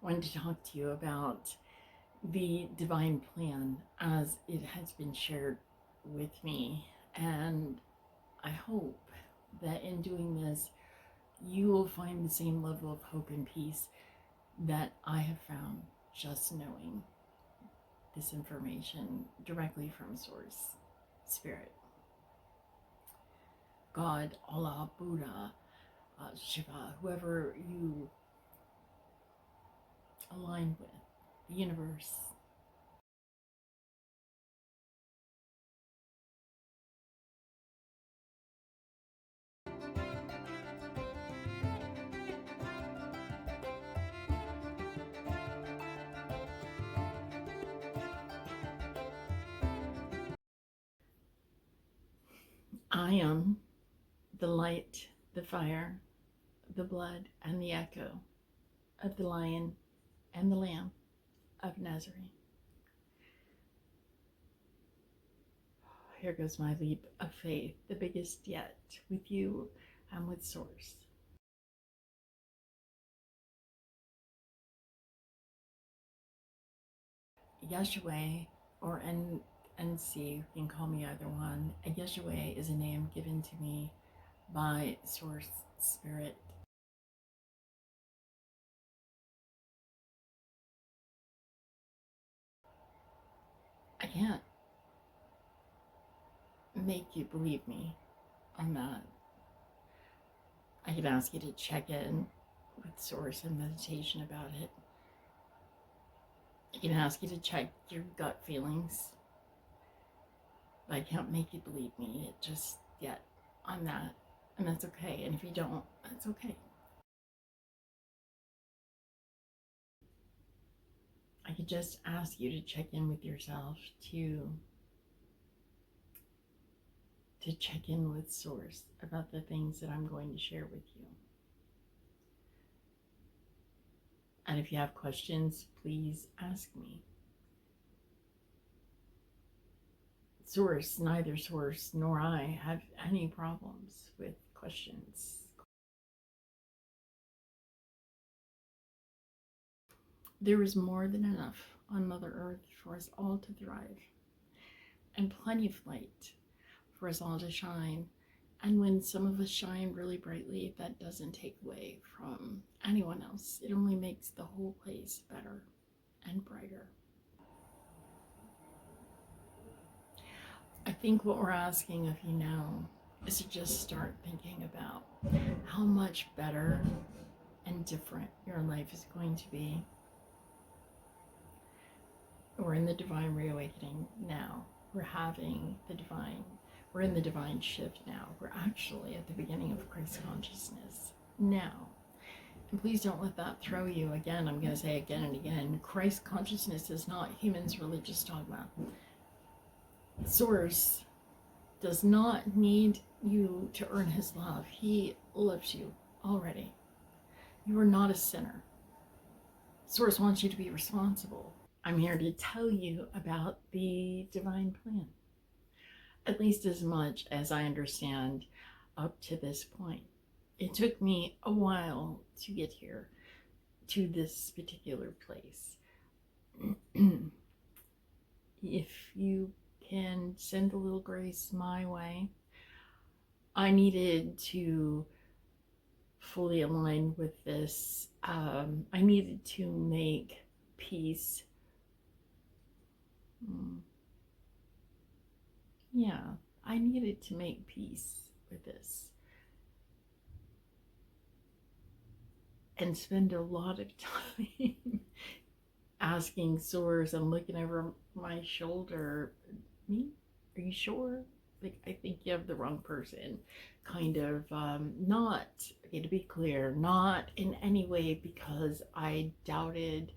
wanted to talk to you about the divine plan as it has been shared with me. And I hope that in doing this, you will find the same level of hope and peace that I have found just knowing this information directly from Source, Spirit, God, Allah, Buddha, Shiva, whoever you align with, the universe. I am the light, the fire, the blood, and the echo of the lion and the lamb of Nazareth. Here goes my leap of faith, the biggest yet, with you and with Source. Yeshuay, or NC, you can call me either one. Yeshuay is a name given to me by Source Spirit. I can't make you believe me on that. I could ask you to check in with Source and meditation about it. I can ask you to check your gut feelings. But I can't make you believe me just yet on that. And that's okay. And if you don't, that's okay. I could just ask you to check in with yourself, to check in with Source about the things that I'm going to share with you. And if you have questions, please ask me. Source, neither Source nor I have any problems with questions. There is more than enough on Mother Earth for us all to thrive, and plenty of light for us all to shine. And when some of us shine really brightly, that doesn't take away from anyone else. It only makes the whole place better and brighter. I think what we're asking of you now is to just start thinking about how much better and different your life is going to be. We're in the divine reawakening now. We're in the divine shift now. We're actually at the beginning of Christ consciousness now. And please don't let that throw you. Again, I'm going to say again and again, Christ consciousness is not humans' religious dogma. Source does not need you to earn his love. He loves you already. You are not a sinner. Source wants you to be responsible. I'm here to tell you about the divine plan, at least as much as I understand up to this point. It took me a while to get here, to this particular place. If you can send a little grace my way, I needed to fully align with this. I needed to make peace. Yeah, I needed to make peace with this and spend a lot of time asking Source and looking over my shoulder. Me? Are you sure? Like, I think you have the wrong person. Kind of, not, okay, to be clear, not in any way because I doubted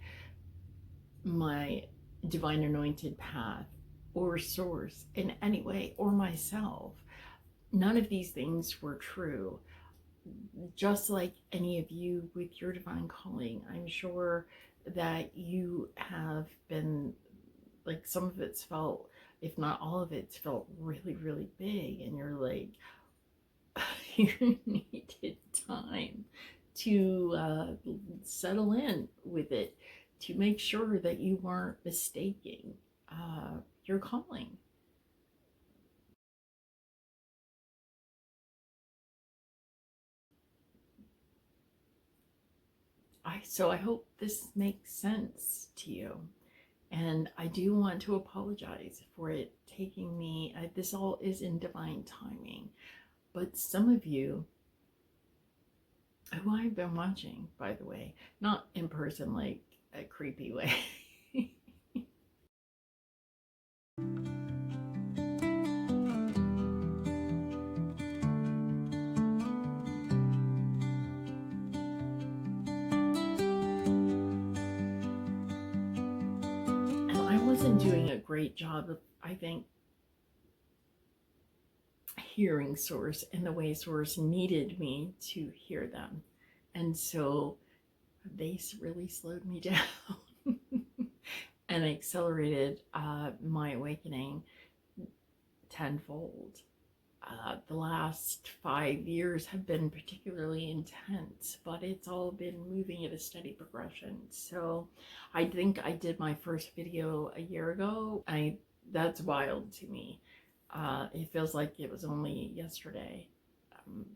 my divine anointed path or Source in any way, or myself. None of these things were true. Just like any of you with your divine calling, I'm sure that you have been, like, some of it's felt, if not all of it's felt really, really big, and you're like, you needed time to settle in with it, to make sure that you weren't mistaking your calling. So I hope this makes sense to you. And I do want to apologize for it taking me, this all is in divine timing. But some of you, who I've been watching, by the way, not in person like a creepy way. And I wasn't doing a great job of, I think, hearing Source in the way Source needed me to hear them. And so they really slowed me down and accelerated my awakening tenfold. The last 5 years have been particularly intense, but it's all been moving at a steady progression. So I think I did my first video a year ago. That's wild to me. It feels like it was only yesterday.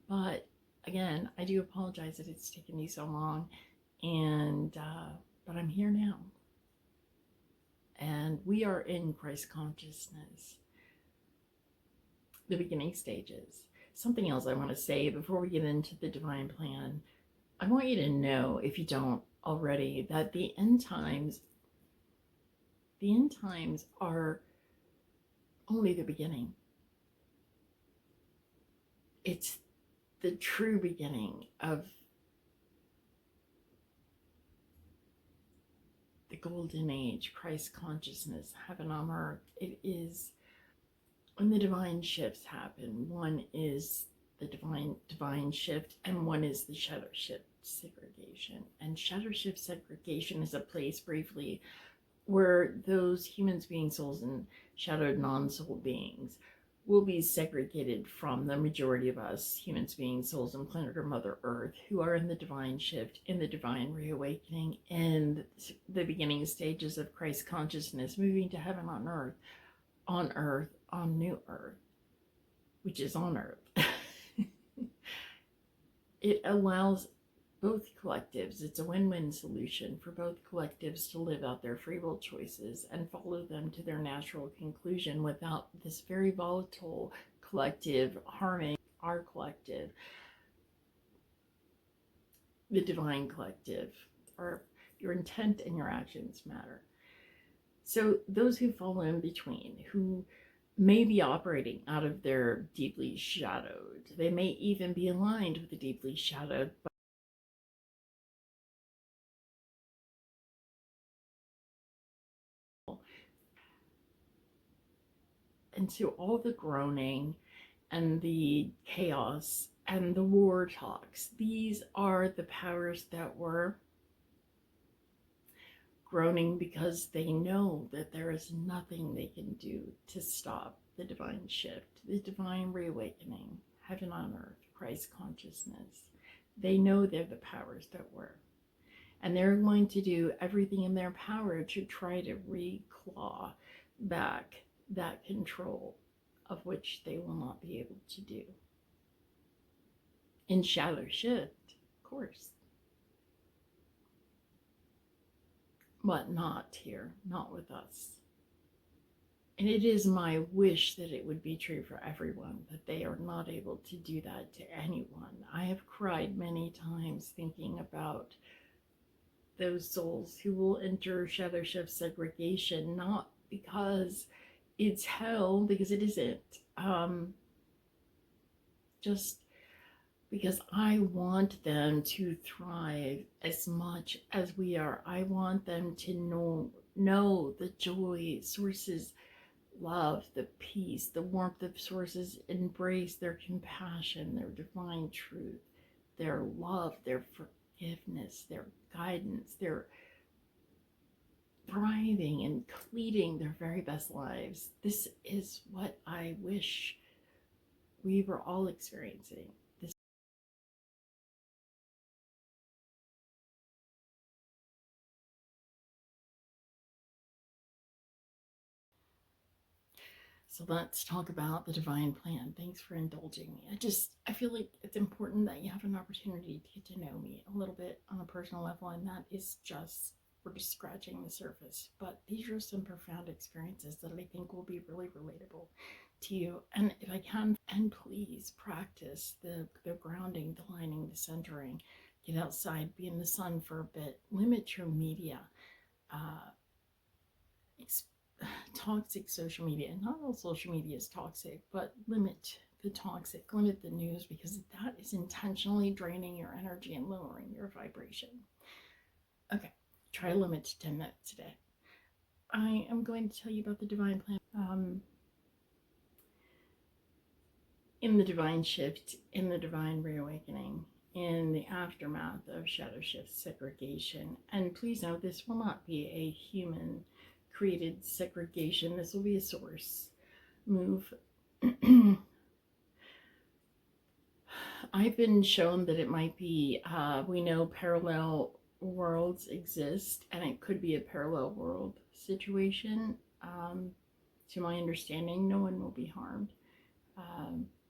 But again, I do apologize that it's taken me so long, and but I'm here now. And we are in Christ consciousness, the beginning stages. Something else I want to say before we get into the divine plan. I want you to know, if you don't already, that the end times are only the beginning. It's the true beginning of the golden age, Christ consciousness, heaven on earth. It is when the divine shifts happen. One is the divine shift, and one is the shadow shift segregation. And shadow shift segregation is a place, briefly, where those humans being souls and shadowed non-soul beings will be segregated from the majority of us humans being souls and planet or Mother Earth, who are in the divine shift, in the divine reawakening, in the beginning stages of Christ consciousness, moving to heaven on earth, on new earth, which is on earth. It allows both collectives, it's a win-win solution for both collectives to live out their free will choices and follow them to their natural conclusion without this very volatile collective harming our collective, the divine collective. Or your intent and your actions matter. So those who fall in between, who may be operating out of their deeply shadowed, they may even be aligned with the deeply shadowed, and so all the groaning and the chaos and the war talks, these are the powers that were groaning because they know that there is nothing they can do to stop the divine shift, the divine reawakening, heaven on earth, Christ consciousness. They know they're the powers that were. And they're going to do everything in their power to try to reclaw back that control, of which they will not be able to do. In shadow shift, of course. But not here, not with us. And it is my wish that it would be true for everyone, that they are not able to do that to anyone. I have cried many times thinking about those souls who will enter shadow shift segregation, not because it's hell, because it isn't, just because I want them to thrive as much as we are. I want them to know the joy, Source's love, the peace, the warmth of Source's embrace, their compassion, their divine truth, their love, their forgiveness, their guidance, their thriving and leading their very best lives. This is what I wish we were all experiencing. So let's talk about the divine plan. Thanks for indulging me. I feel like it's important that you have an opportunity to get to know me a little bit on a personal level, and that is just, we're just scratching the surface. But these are some profound experiences that I think will be really relatable to you. And if I can, and please practice the grounding, the lining, the centering. Get outside, be in the sun for a bit, limit your media. Uh, Toxic social media. Not all social media is toxic, but limit the toxic, limit the news, because that is intentionally draining your energy and lowering your vibration. Okay, try to limit to 10 minutes a day. I am going to tell you about the divine plan. In the divine shift, in the divine reawakening, in the aftermath of shadow shift segregation. And please note, this will not be a human created segregation. This will be a source move. I've been shown that it might be, we know parallel worlds exist, and it could be a parallel world situation. To my understanding, no one will be harmed.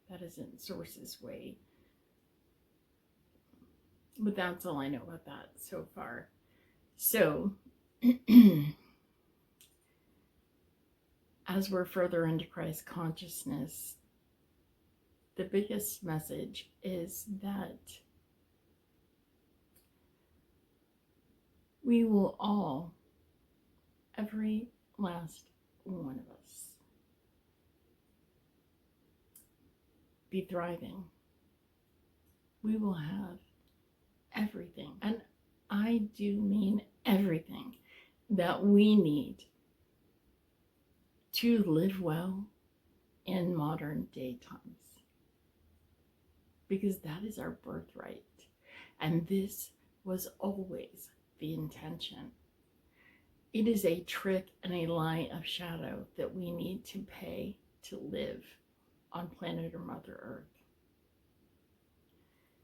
That isn't Source's way. But that's all I know about that so far. So, as we're further into Christ consciousness, the biggest message is that we will all, every last one of us, be thriving. We will have everything, and I do mean everything, that we need to live well in modern day times, because that is our birthright, and this was always the intention. It is a trick and a lie of shadow that we need to pay to live on planet or Mother Earth.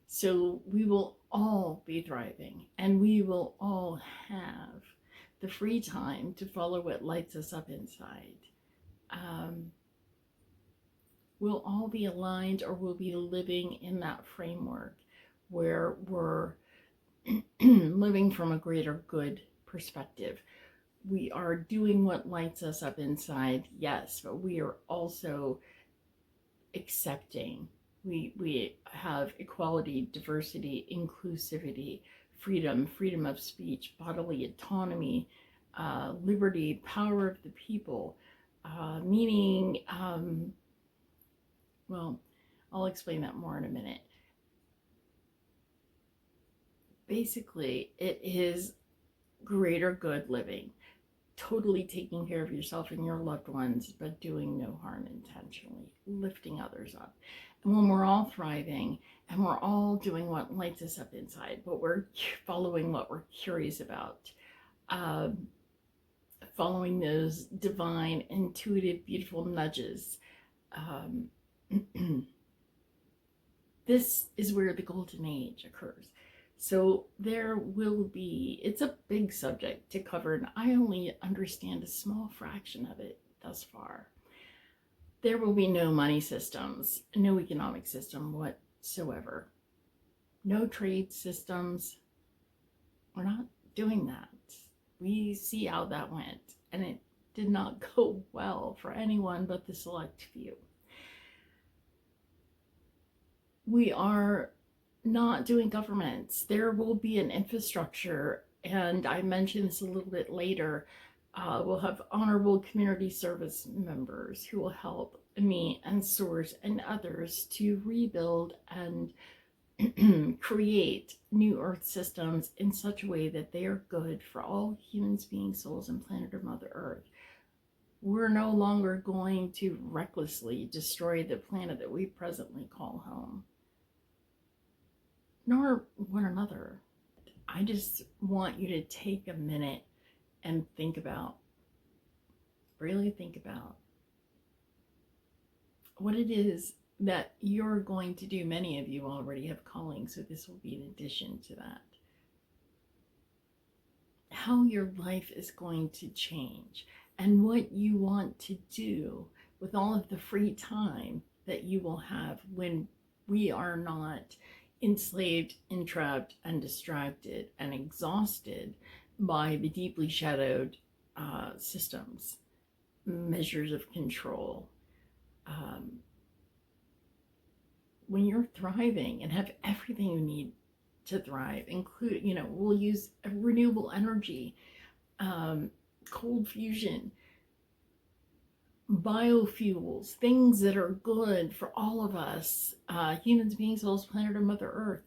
So we will all be thriving, and we will all have the free time to follow what lights us up inside. We'll all be aligned, or we'll be living in that framework where we're living from a greater good perspective. We are doing what lights us up inside, yes, but we are also accepting. We have equality, diversity, inclusivity, freedom of speech, bodily autonomy, liberty, power of the people, meaning, well, I'll explain that more in a minute. Basically, it is greater good living, totally taking care of yourself and your loved ones, but doing no harm intentionally, lifting others up. And when we're all thriving and we're all doing what lights us up inside, but we're following what we're curious about, following those divine, intuitive, beautiful nudges, this is where the golden age occurs. So there will be, it's a big subject to cover, and I only understand a small fraction of it thus far. There will be no money systems, no economic system whatsoever, no trade systems. We're not doing that. We see how that went, and it did not go well for anyone but the select few. We are not doing governments. There will be an infrastructure, and I mentioned this a little bit later. We'll have honorable community service members who will help me and Source and others to rebuild and create new Earth systems in such a way that they are good for all humans, beings, souls, and planet or Mother Earth. We're no longer going to recklessly destroy the planet that we presently call home, nor one another. I just want you to take a minute and think about, really think about what it is that you're going to do. Many of you already have callings, so this will be in addition to that. How your life is going to change and what you want to do with all of the free time that you will have when we are not enslaved, entrapped, and distracted and exhausted by the deeply shadowed systems, measures of control. Um, when you're thriving and have everything you need to thrive, include, we'll use renewable energy, um, cold fusion, biofuels, things that are good for all of us, humans, beings, souls, planet, or Mother Earth,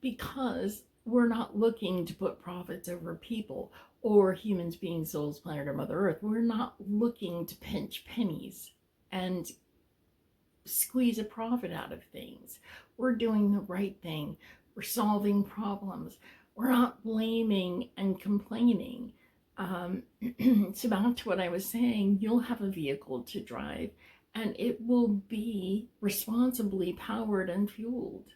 because we're not looking to put profits over people or humans, beings, souls, planet, or Mother Earth. We're not looking to pinch pennies and squeeze a profit out of things. We're doing the right thing. We're solving problems. We're not blaming and complaining. So back to what I was saying, you'll have a vehicle to drive and it will be responsibly powered and fueled.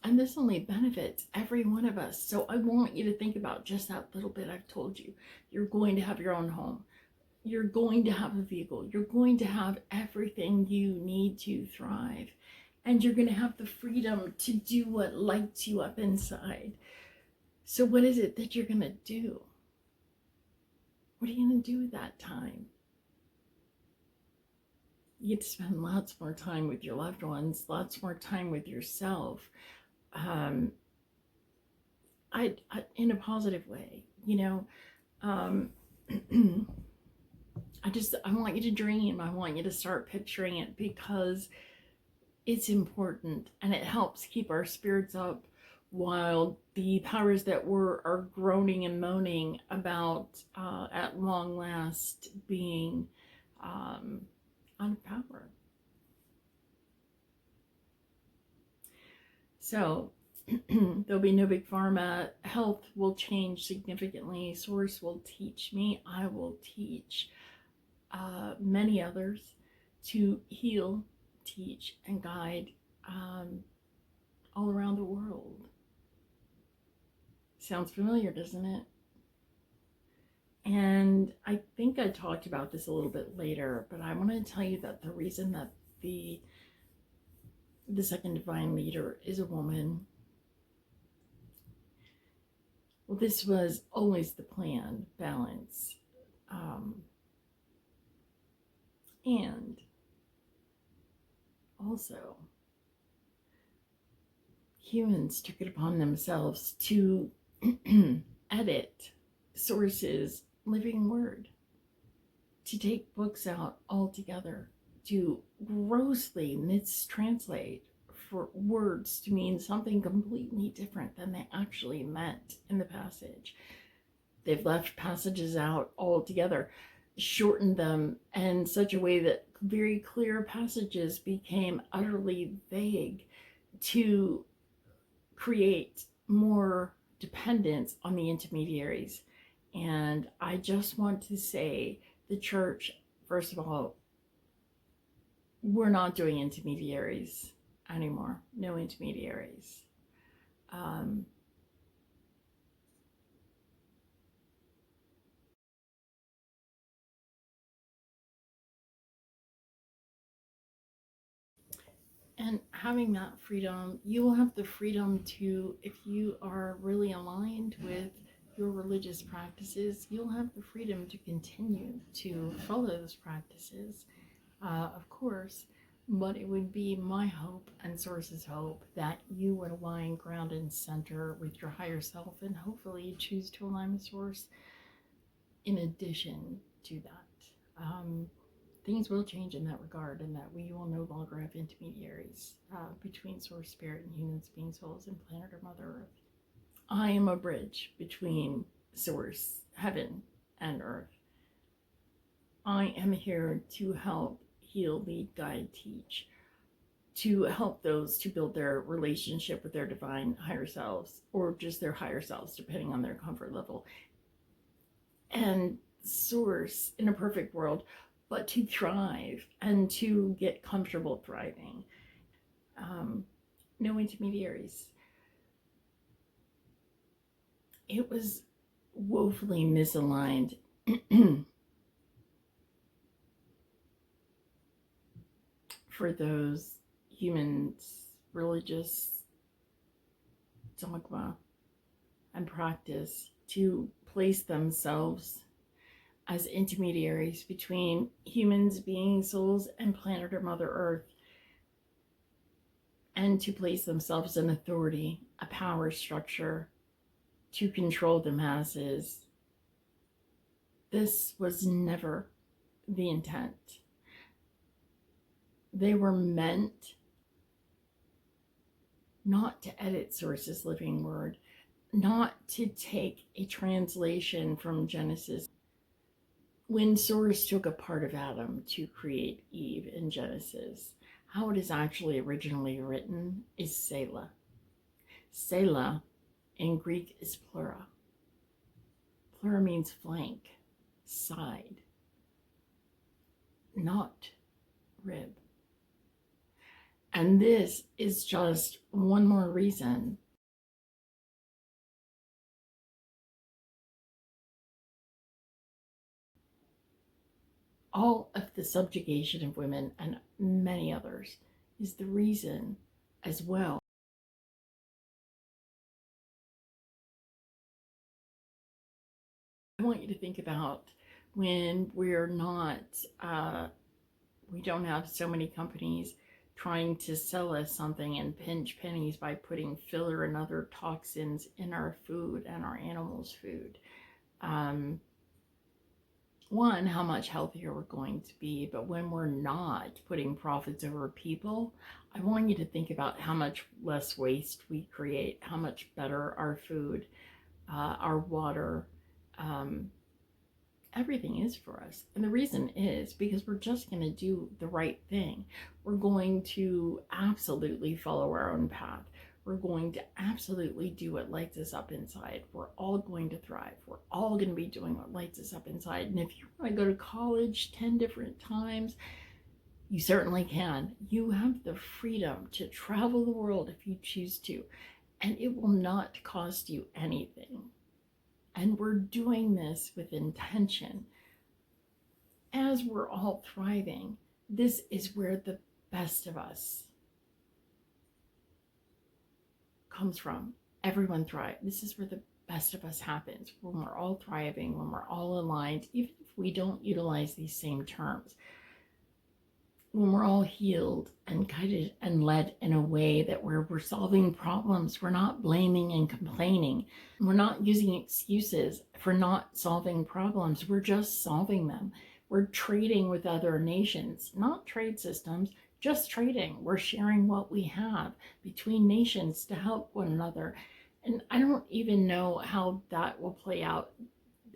And this only benefits every one of us. So I want you to think about just that little bit I've told you. You're going to have your own home. You're going to have a vehicle. You're going to have everything you need to thrive. And you're going to have the freedom to do what lights you up inside. So what is it that you're going to do? What are you going to do with that time? You get to spend lots more time with your loved ones, lots more time with yourself. I in a positive way, um, I want you to dream. I want you to start picturing it because it's important and it helps keep our spirits up while the powers that were are groaning and moaning about at long last being out of power. So there'll be no big pharma. Health will change significantly. Source will teach me. I will teach many others to heal, teach, and guide all around the world. Sounds familiar, doesn't it? And I think I talked about this a little bit later, but I want to tell you that the reason that the second divine leader is a woman, well, this was always the plan, balance. And also, humans took it upon themselves to edit Source's living word, to take books out altogether, to grossly mistranslate for words to mean something completely different than they actually meant in the passage. They've left passages out altogether, shortened them in such a way that very clear passages became utterly vague to create more dependence on the intermediaries. And I just want to say, the church, first of all, we're not doing intermediaries anymore. No intermediaries. And having that freedom, you will have the freedom to, if you are really aligned with your religious practices, you'll have the freedom to continue to follow those practices, of course. But it would be my hope and Source's hope that you would align, ground, and center with your higher self, and hopefully choose to align with Source in addition to that. Things will change in that regard, and that we will no longer have intermediaries between Source, Spirit, and humans, beings, souls, and planet or Mother Earth. I am a bridge between Source, heaven, and earth. I am here to help heal, lead, guide, teach, to help those to build their relationship with their divine higher selves, or just their higher selves, depending on their comfort level. And Source, in a perfect world, but to thrive and to get comfortable thriving. No intermediaries. It was woefully misaligned for those humans' religious dogma and practice to place themselves as intermediaries between humans, being souls, and planet or Mother Earth, and to place themselves in authority, a power structure to control the masses. This was never the intent. They were meant not to edit Source's living word, not to take a translation from Genesis. When Source took a part of Adam to create Eve in Genesis, how it is actually originally written is Selah. Selah in Greek is pleura. Pleura means flank, side, not rib. And this is just one more reason all of the subjugation of women and many others is the reason as well. I want you to think about when we're not, we don't have so many companies trying to sell us something and pinch pennies by putting filler and other toxins in our food and our animals' food. One, how much healthier we're going to be, but when we're not putting profits over people, I want you to think about how much less waste we create, how much better our food, our water, everything is for us. And the reason is because we're just going to do the right thing. We're going to absolutely follow our own path. We're going to absolutely do what lights us up inside. We're all going to thrive. We're all going to be doing what lights us up inside. And if you want to go to college 10 different times, you certainly can. You have the freedom to travel the world if you choose to, and it will not cost you anything. And we're doing this with intention. As we're all thriving, this is where the best of us comes from. Everyone thrives. This is where the best of us happens, when we're all thriving, when we're all aligned, even if we don't utilize these same terms. When we're all healed and guided and led in a way that where we're solving problems, we're not blaming and complaining. We're not using excuses for not solving problems. We're just solving them. We're trading with other nations, not trade systems, just trading. We're sharing what we have between nations to help one another. And I don't even know how that will play out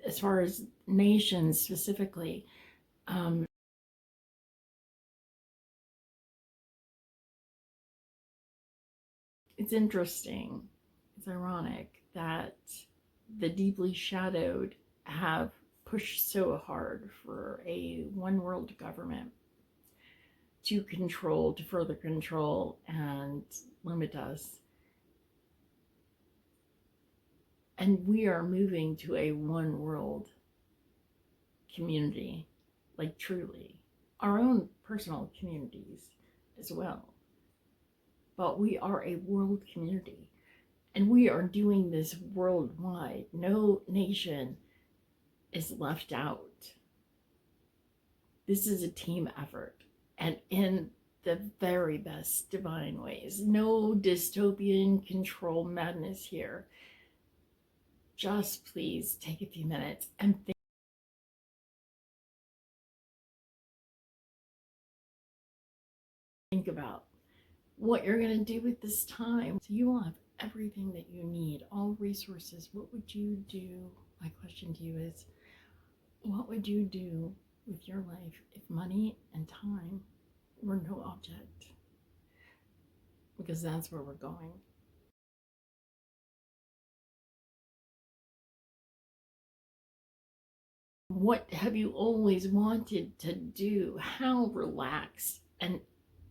as far as nations specifically. It's interesting, it's ironic that the deeply shadowed have pushed so hard for a one world government to control, to further control and limit us. And we are moving to a one world community, like truly, our own personal communities as well. But we are a world community. And we are doing this worldwide. No nation is left out. This is a team effort, and in the very best divine ways. No dystopian control madness here. Just please take a few minutes and think about what you're going to do with this time. So you will have everything that you need, all resources. What would you do? My question to you is, what would you do with your life if money and time were no object? Because that's where we're going. What have you always wanted to do? How relaxed and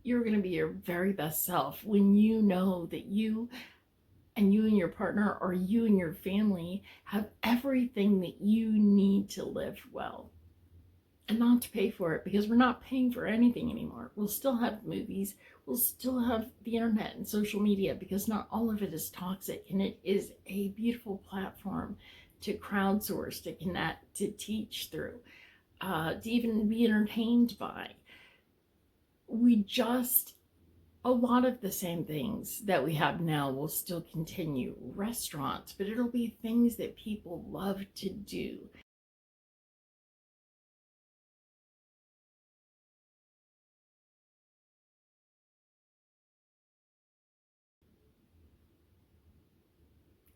you're going to be your very best self when you know that you and your partner or you and your family have everything that you need to live well. and not to pay for it, because we're not paying for anything anymore. We'll still have movies, we'll still have the internet and social media, because not all of it is toxic, and it is a beautiful platform to crowdsource, to connect, to teach through, to even be entertained by. We just, a lot of the same things that we have now will still continue. Restaurants, but it'll be things that people love to do.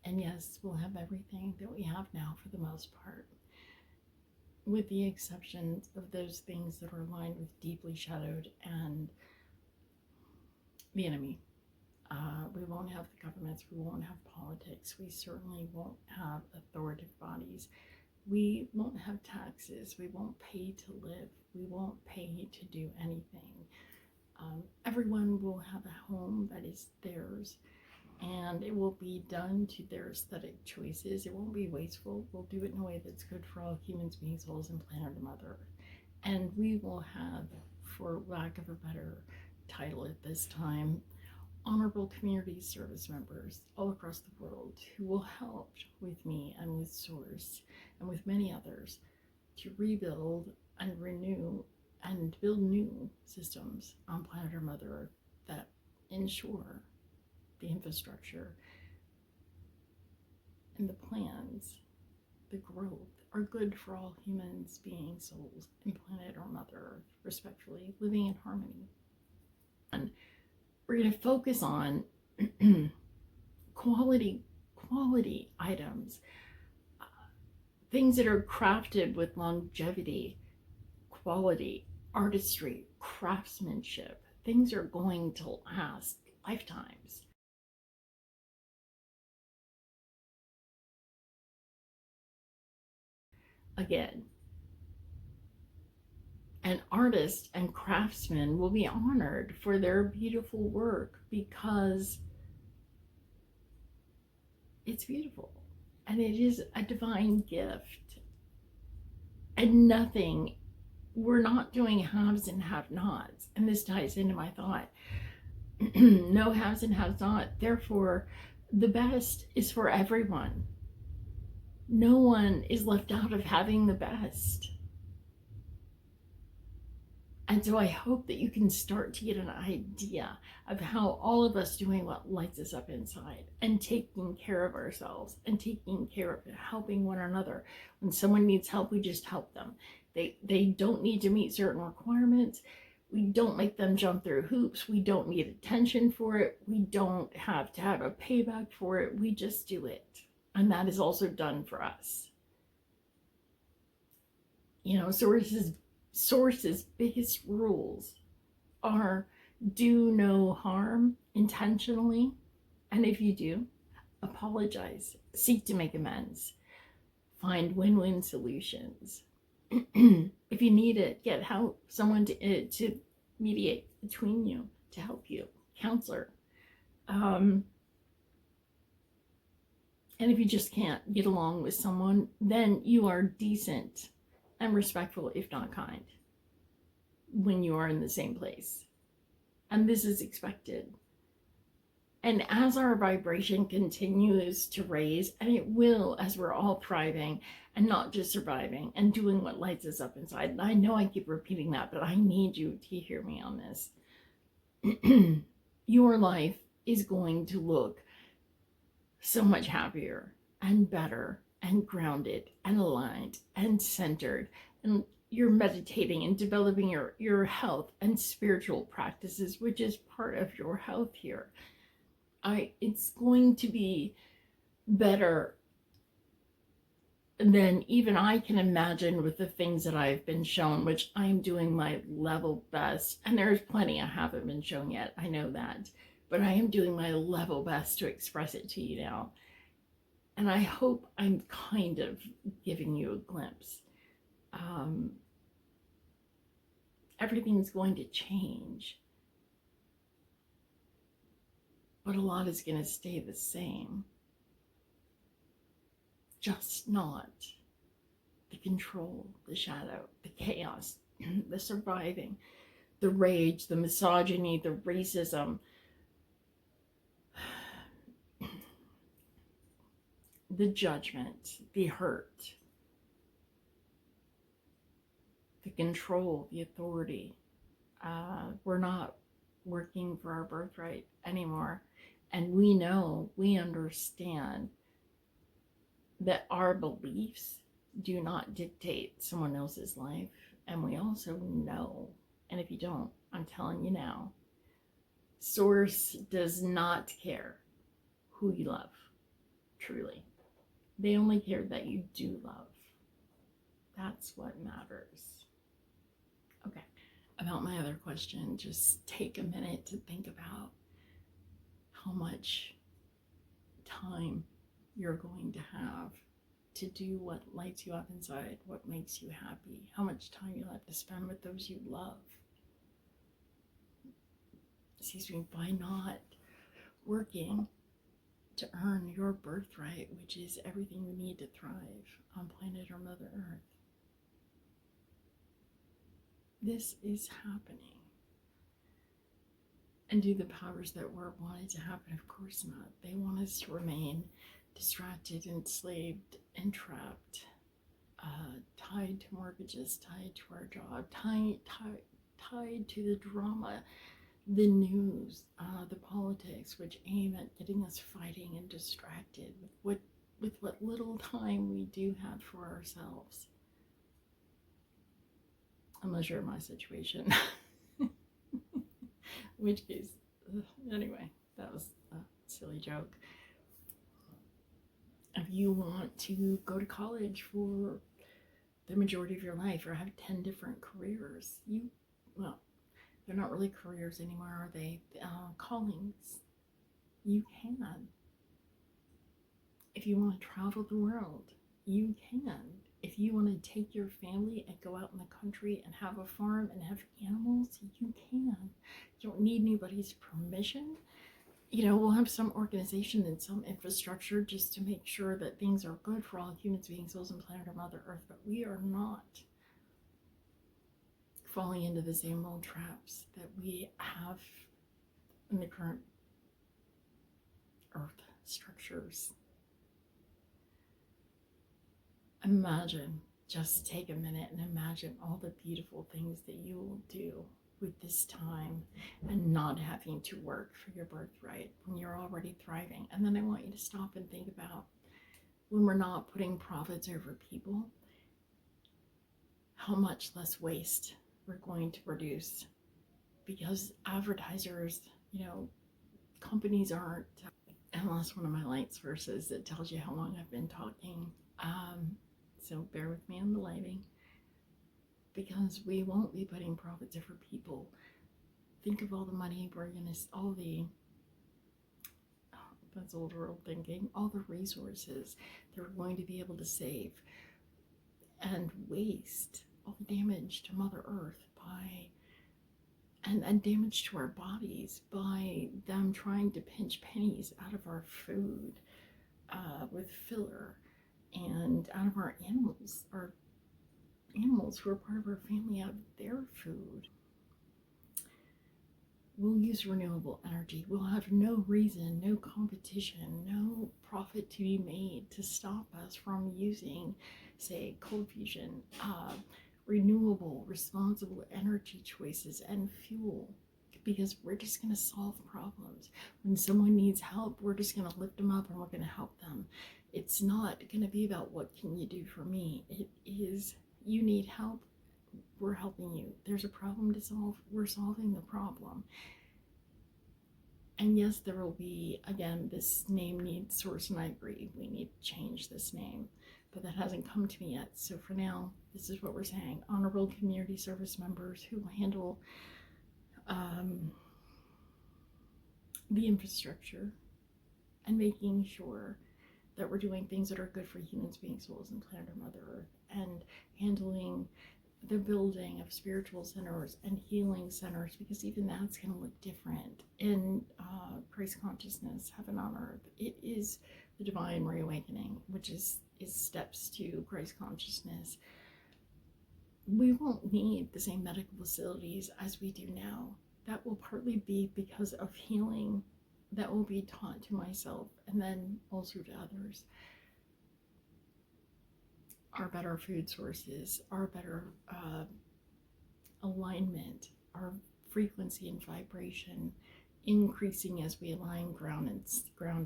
And yes, we'll have everything that we have now for the most part, with the exception of those things that are aligned with deeply shadowed and the enemy. We won't have the governments, we won't have politics, we certainly won't have authoritative bodies, we won't have taxes, we won't pay to live, we won't pay to do anything. Everyone will have a home that is theirs, and it will be done to their aesthetic choices. It won't be wasteful. We'll do it in a way that's good for all humans, beings, souls, and planet Mother Earth. And we will have, for lack of a better title at this time, honorable community service members all across the world who will help with me and with Source and with many others to rebuild and renew and build new systems on planet or Mother Earth that ensure the infrastructure and the plans, the growth, are good for all humans, beings, souls, and planet or Mother Earth, respectfully, living in harmony. And we're going to focus on quality items, things that are crafted with longevity, quality, artistry, craftsmanship. Things are going to last lifetimes. Again, an artist and craftsman will be honored for their beautiful work because it's beautiful and it is a divine gift. And nothing, we're not doing haves and have nots. And this ties into my thought. No haves and have not. Therefore, the best is for everyone. No one is left out of having the best. And so I hope that you can start to get an idea of how all of us doing what lights us up inside and taking care of ourselves and taking care of helping one another. When someone needs help, we just help them. They don't need to meet certain requirements. We don't make them jump through hoops. We don't need attention for it. We don't have to have a payback for it. We just do it. And that is also done for us. You know, Source's biggest rules are do no harm intentionally, and if you do, apologize, seek to make amends, find win-win solutions. If you need it, get help, someone to mediate between you, to help you, counselor. And if you just can't get along with someone, then you are decent and respectful, if not kind, when you are in the same place. And this is expected. And as our vibration continues to raise, and it will as we're all thriving and not just surviving and doing what lights us up inside. And I know I keep repeating that, but I need you to hear me on this. Your life is going to look so much happier and better and grounded and aligned and centered. And you're meditating and developing your health and spiritual practices, which is part of your health here. It's going to be better than even I can imagine with the things that I've been shown, which I'm doing my level best. And there's plenty I haven't been shown yet, I know that. But I am doing my level best to express it to you now. And I hope I'm kind of giving you a glimpse. Everything's going to change, but a lot is going to stay the same. Just not the control, the shadow, the chaos, the surviving, the rage, the misogyny, the racism, the judgment, the hurt, the control, the authority. We're not working for our birthright anymore. And we know, we understand that our beliefs do not dictate someone else's life. And we also know, and if you don't, I'm telling you now, Source does not care who you love, truly. They only care that you do love. That's what matters. Okay. About my other question, just take a minute to think about how much time you're going to have to do what lights you up inside, what makes you happy, how much time you'll have to spend with those you love. Excuse me, by not working to earn your birthright, which is everything you need to thrive on planet or Mother Earth. This is happening. And do the powers that were want it to happen? Of course not. They want us to remain distracted, enslaved, entrapped, tied to mortgages, tied to our job, tied to the drama, the news, the politics, which aim at getting us fighting and distracted with what little time we do have for ourselves. Unless you're in my situation. In which case, anyway, that was a silly joke. If you want to go to college for the majority of your life or have 10 different careers, well, they're not really careers anymore, are they? Callings. You can. If you want to travel the world, you can. If you want to take your family and go out in the country and have a farm and have animals, you can. You don't need anybody's permission. We'll have some organization and some infrastructure just to make sure that things are good for all humans, beings, souls, and planet or Mother Earth, but we are not falling into the same old traps that we have in the current Earth structures. Imagine, just take a minute and imagine all the beautiful things that you will do with this time and not having to work for your birthright when you're already thriving. And then I want you to stop and think about when we're not putting profits over people, how much less waste we're going to produce, because advertisers, companies aren't, and that's one of my lights verses that tells you how long I've been talking. So bear with me on the lighting, because we won't be putting profits over people. Think of all the money we're going to, that's old world thinking, all the resources that we're going to be able to save and waste, all the damage to Mother Earth and damage to our bodies by them trying to pinch pennies out of our food with filler, and out of our animals who are part of our family, out of their food. We'll use renewable energy. We'll have no reason, no competition, no profit to be made to stop us from using, say, cold fusion, renewable, responsible energy choices and fuel, because we're just going to solve problems. When someone needs help, we're just going to lift them up and we're going to help them. It's not going to be about what can you do for me. It is, you need help, we're helping you. There's a problem to solve, we're solving the problem. And yes, there will be, again, this name needs Source, and I agree, we need to change this name, but that hasn't come to me yet. So for now, this is what we're saying. Honorable community service members who will handle the infrastructure and making sure that we're doing things that are good for humans, beings, souls, and planet or Mother Earth, and handling the building of spiritual centers and healing centers, because even that's going to look different in Christ consciousness, heaven on earth. It is the divine reawakening, which is is steps to Christ consciousness. We won't need the same medical facilities as we do now. That will partly be because of healing that will be taught to myself and then also to others. Our better food sources, our better alignment, our frequency and vibration increasing as we align ground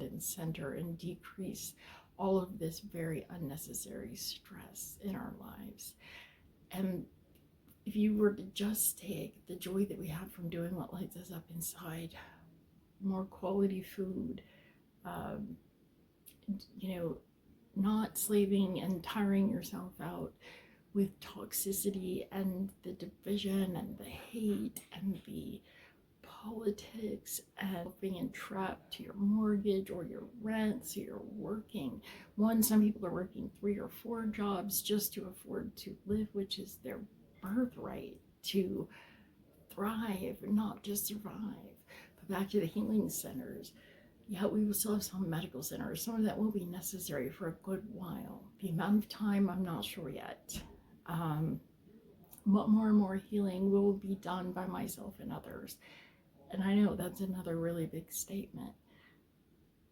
and center and decrease all of this very unnecessary stress in our lives. And if you were to just take the joy that we have from doing what lights us up inside, more quality food, not slaving and tiring yourself out with toxicity and the division and the hate and the politics and being entrapped to your mortgage or your rent, so you're working. Some people are working 3 or 4 jobs just to afford to live, which is their birthright, to thrive, not just survive. But back to the healing centers. Yeah, we will still have some medical centers. Some of that will be necessary for a good while. The amount of time, I'm not sure yet. But more and more healing will be done by myself and others. And I know that's another really big statement,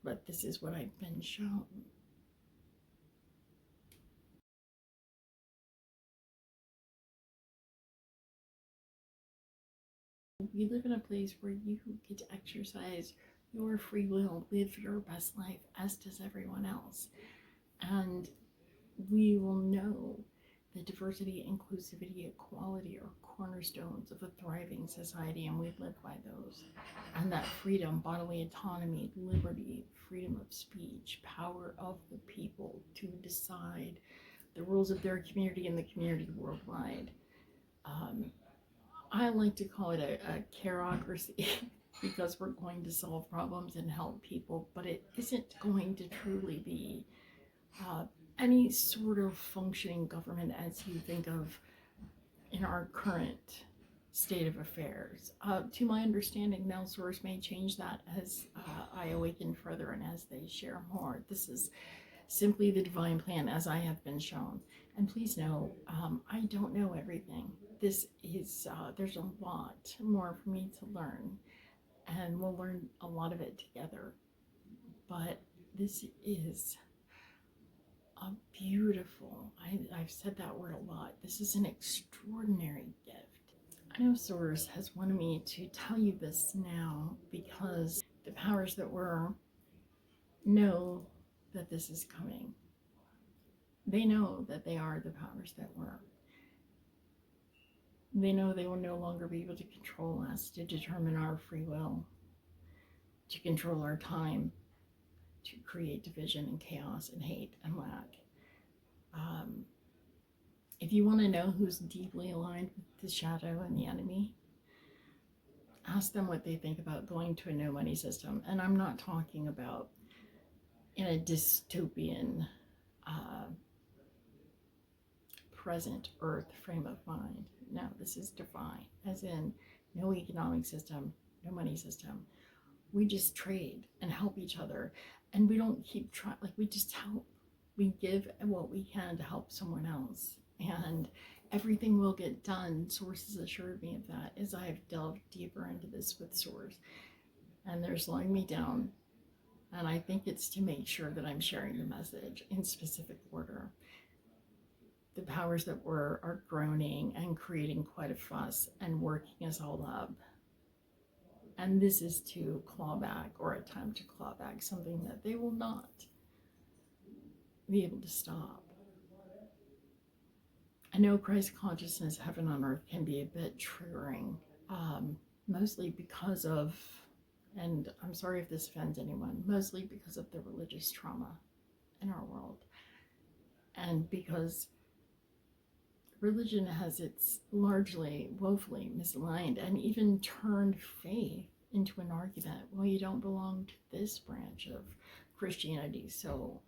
but this is what I've been shown. We live in a place where you get to exercise your free will, live your best life, as does everyone else. And we will know that diversity, inclusivity, equality are cornerstones of a thriving society, and we live by those. And that freedom, bodily autonomy, liberty, freedom of speech, power of the people to decide the rules of their community and the community worldwide. I like to call it a carocracy because we're going to solve problems and help people, but it isn't going to truly be any sort of functioning government as you think of in our current state of affairs. To my understanding, now Source may change that as I awaken further and as they share more. This is simply the divine plan as I have been shown. And please know, I don't know everything. This is, there's a lot more for me to learn, and we'll learn a lot of it together. But this is a beautiful, I've said that word a lot, this is an extraordinary gift. I know Source has wanted me to tell you this now because the powers that were know that this is coming. They know that they are the powers that were. They know they will no longer be able to control us, to determine our free will, to control our time, to create division and chaos and hate and lack. If you want to know who's deeply aligned with the shadow and the enemy, ask them what they think about going to a no money system. And I'm not talking about in a dystopian present earth frame of mind. No, this is divine, as in no economic system, no money system. We just trade and help each other, and we don't keep trying, like, we just help. We give what we can to help someone else, and everything will get done. Source has assured me of that as I've delved deeper into this with Source, and they're slowing me down, and I think it's to make sure that I'm sharing the message in specific order. The powers that were are groaning and creating quite a fuss and working us all up. And this is to claw back or attempt to claw back something that they will not be able to stop. I know Christ consciousness, heaven on earth, can be a bit triggering, mostly because of, and I'm sorry if this offends anyone, mostly because of the religious trauma in our world. And because religion has its largely woefully misaligned and even turned faith into an argument. Well, you don't belong to this branch of Christianity, so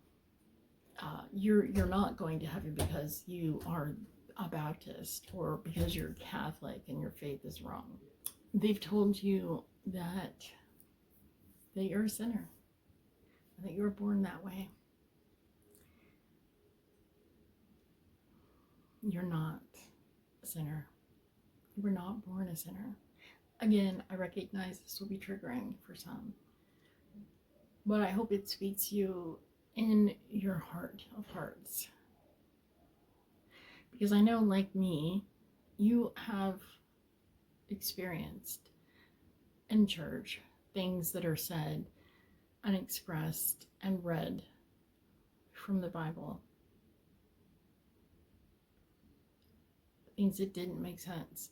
you're not going to heaven because you are a Baptist or because you're Catholic and your faith is wrong. They've told you that you're a sinner, that you were born that way. You're not a sinner. You were not born a sinner. Again, I recognize this will be triggering for some, but I hope it speaks to you in your heart of hearts. Because I know, like me, you have experienced in church things that are said and expressed and read from the Bible. Things that didn't make sense.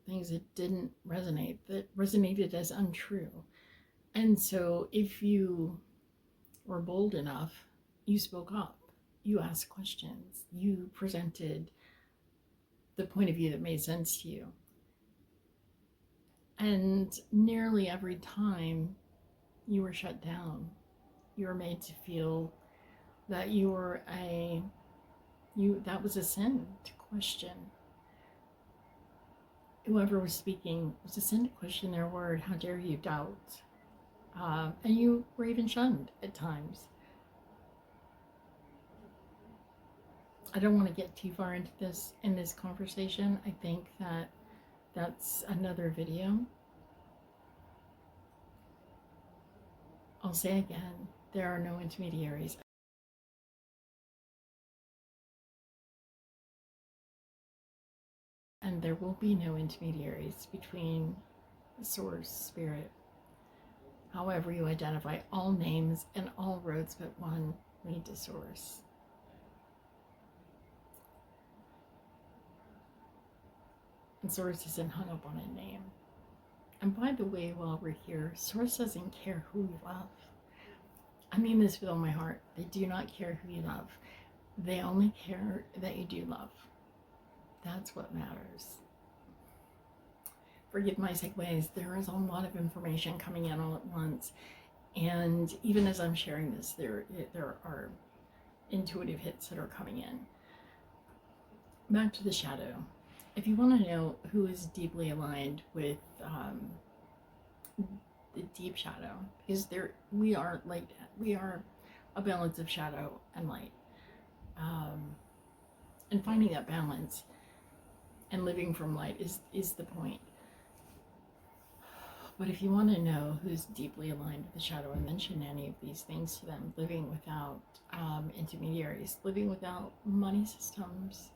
Things that didn't resonate, that resonated as untrue. And so if you were bold enough, you spoke up, you asked questions, you presented the point of view that made sense to you. And nearly every time you were shut down, you were made to feel that that was a sin to question. Whoever was speaking, it was a sin to question their word. How dare you doubt? And you were even shunned at times. I don't want to get too far into this in this conversation. I think that that's another video. I'll say again, there are no intermediaries. And there will be no intermediaries between source, spirit, however you identify. All names and all roads but one lead to source. And source isn't hung up on a name. And by the way, while we're here, source doesn't care who you love. I mean this with all my heart. They do not care who you love. They only care that you do love. That's what matters. Forgive my segues. There is a lot of information coming in all at once. And even as I'm sharing this, there are intuitive hits that are coming in. Back to the shadow. If you want to know who is deeply aligned with the deep shadow, because we are a balance of shadow and light, and finding that balance and living from light is the point. But if you want to know who's deeply aligned with the shadow, I mention any of these things to them: living without intermediaries, living without money systems,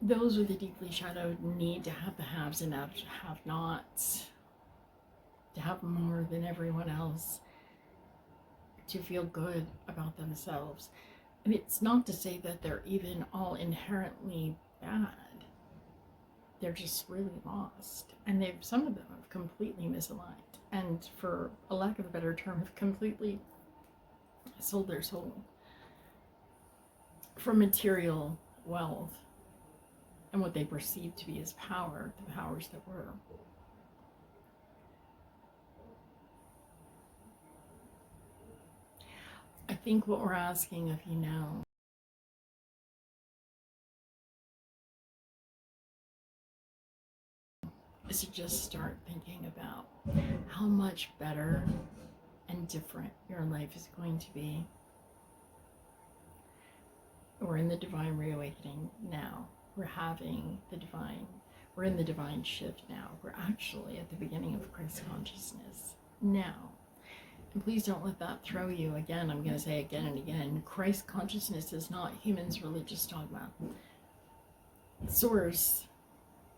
those with the deeply shadowed need to have the haves and have-nots, to have more than everyone else, to feel good about themselves. And it's not to say that they're even all inherently bad. They're just really lost. And some of them have completely misaligned. And for a lack of a better term, have completely sold their soul for material wealth and what they perceive to be as power, the powers that were. I think what we're asking of you now is to just start thinking about how much better and different your life is going to be. We're in the divine reawakening now. We're in the divine shift now. We're actually at the beginning of Christ consciousness now. And please don't let that throw you. Again, I'm going to say again and again, Christ consciousness is not humans' religious dogma. Source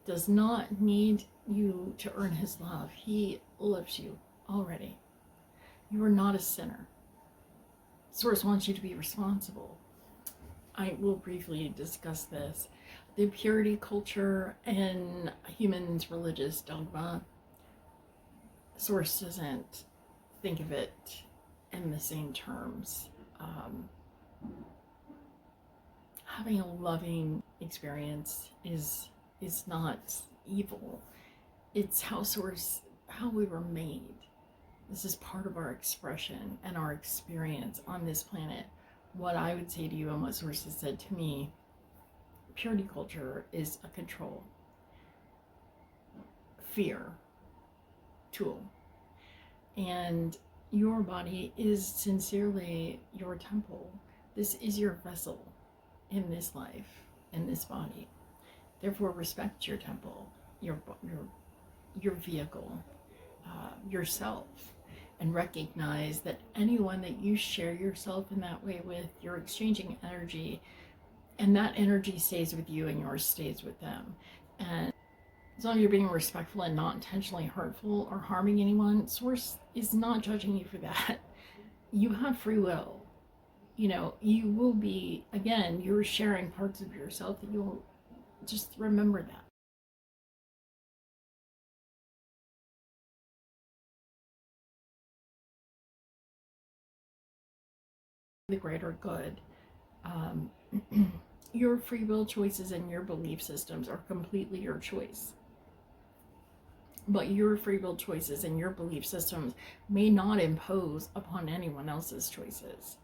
does not need you to earn his love. He loves you already. You are not a sinner. Source wants you to be responsible. I will briefly discuss this. The purity culture and humans' religious dogma. Source doesn't think of it in the same terms. Having a loving experience is not evil. It's how we were made. This is part of our expression and our experience on this planet. What I would say to you and what Source has said to me, purity culture is a control, fear tool. And Your body is sincerely your temple. This is your vessel in this life, in this body. Therefore, respect your temple, your vehicle, yourself, and recognize that anyone that you share yourself in that way with, you're exchanging energy, and that energy stays with you and yours stays with them. And as long as you're being respectful and not intentionally hurtful or harming anyone, Source is not judging you for that. You have free will. You know, you will be, again, you're sharing parts of yourself that you'll just remember that. The greater good. Um, your free will choices and your belief systems are completely your choice. But your free will choices and your belief systems may not impose upon anyone else's choices.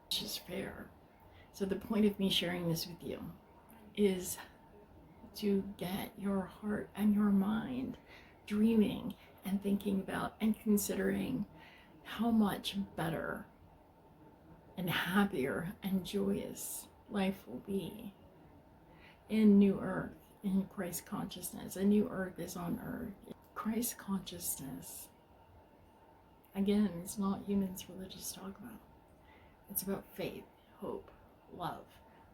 Which is fair. So the point of me sharing this with you is to get your heart and your mind dreaming and thinking about and considering how much better and happier and joyous life will be in New Earth, in Christ consciousness. A new earth is on earth. Christ consciousness, again, it's not humans' religious dogma. It's about faith, hope, love,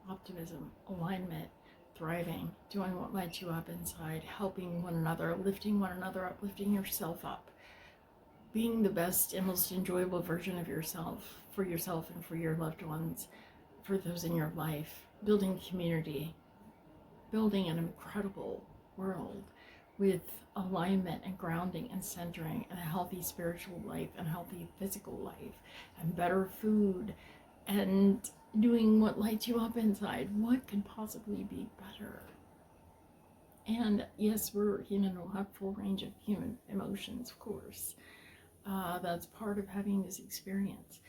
optimism, alignment, thriving, doing what lights you up inside, helping one another, lifting one another up, lifting yourself up, being the best and most enjoyable version of yourself and for your loved ones, for those in your life, building community, building an incredible world with alignment and grounding and centering and a healthy spiritual life and healthy physical life and better food and doing what lights you up inside. What could possibly be better? And yes, we're human, we'll have full range of human emotions, of course. That's part of having this experience.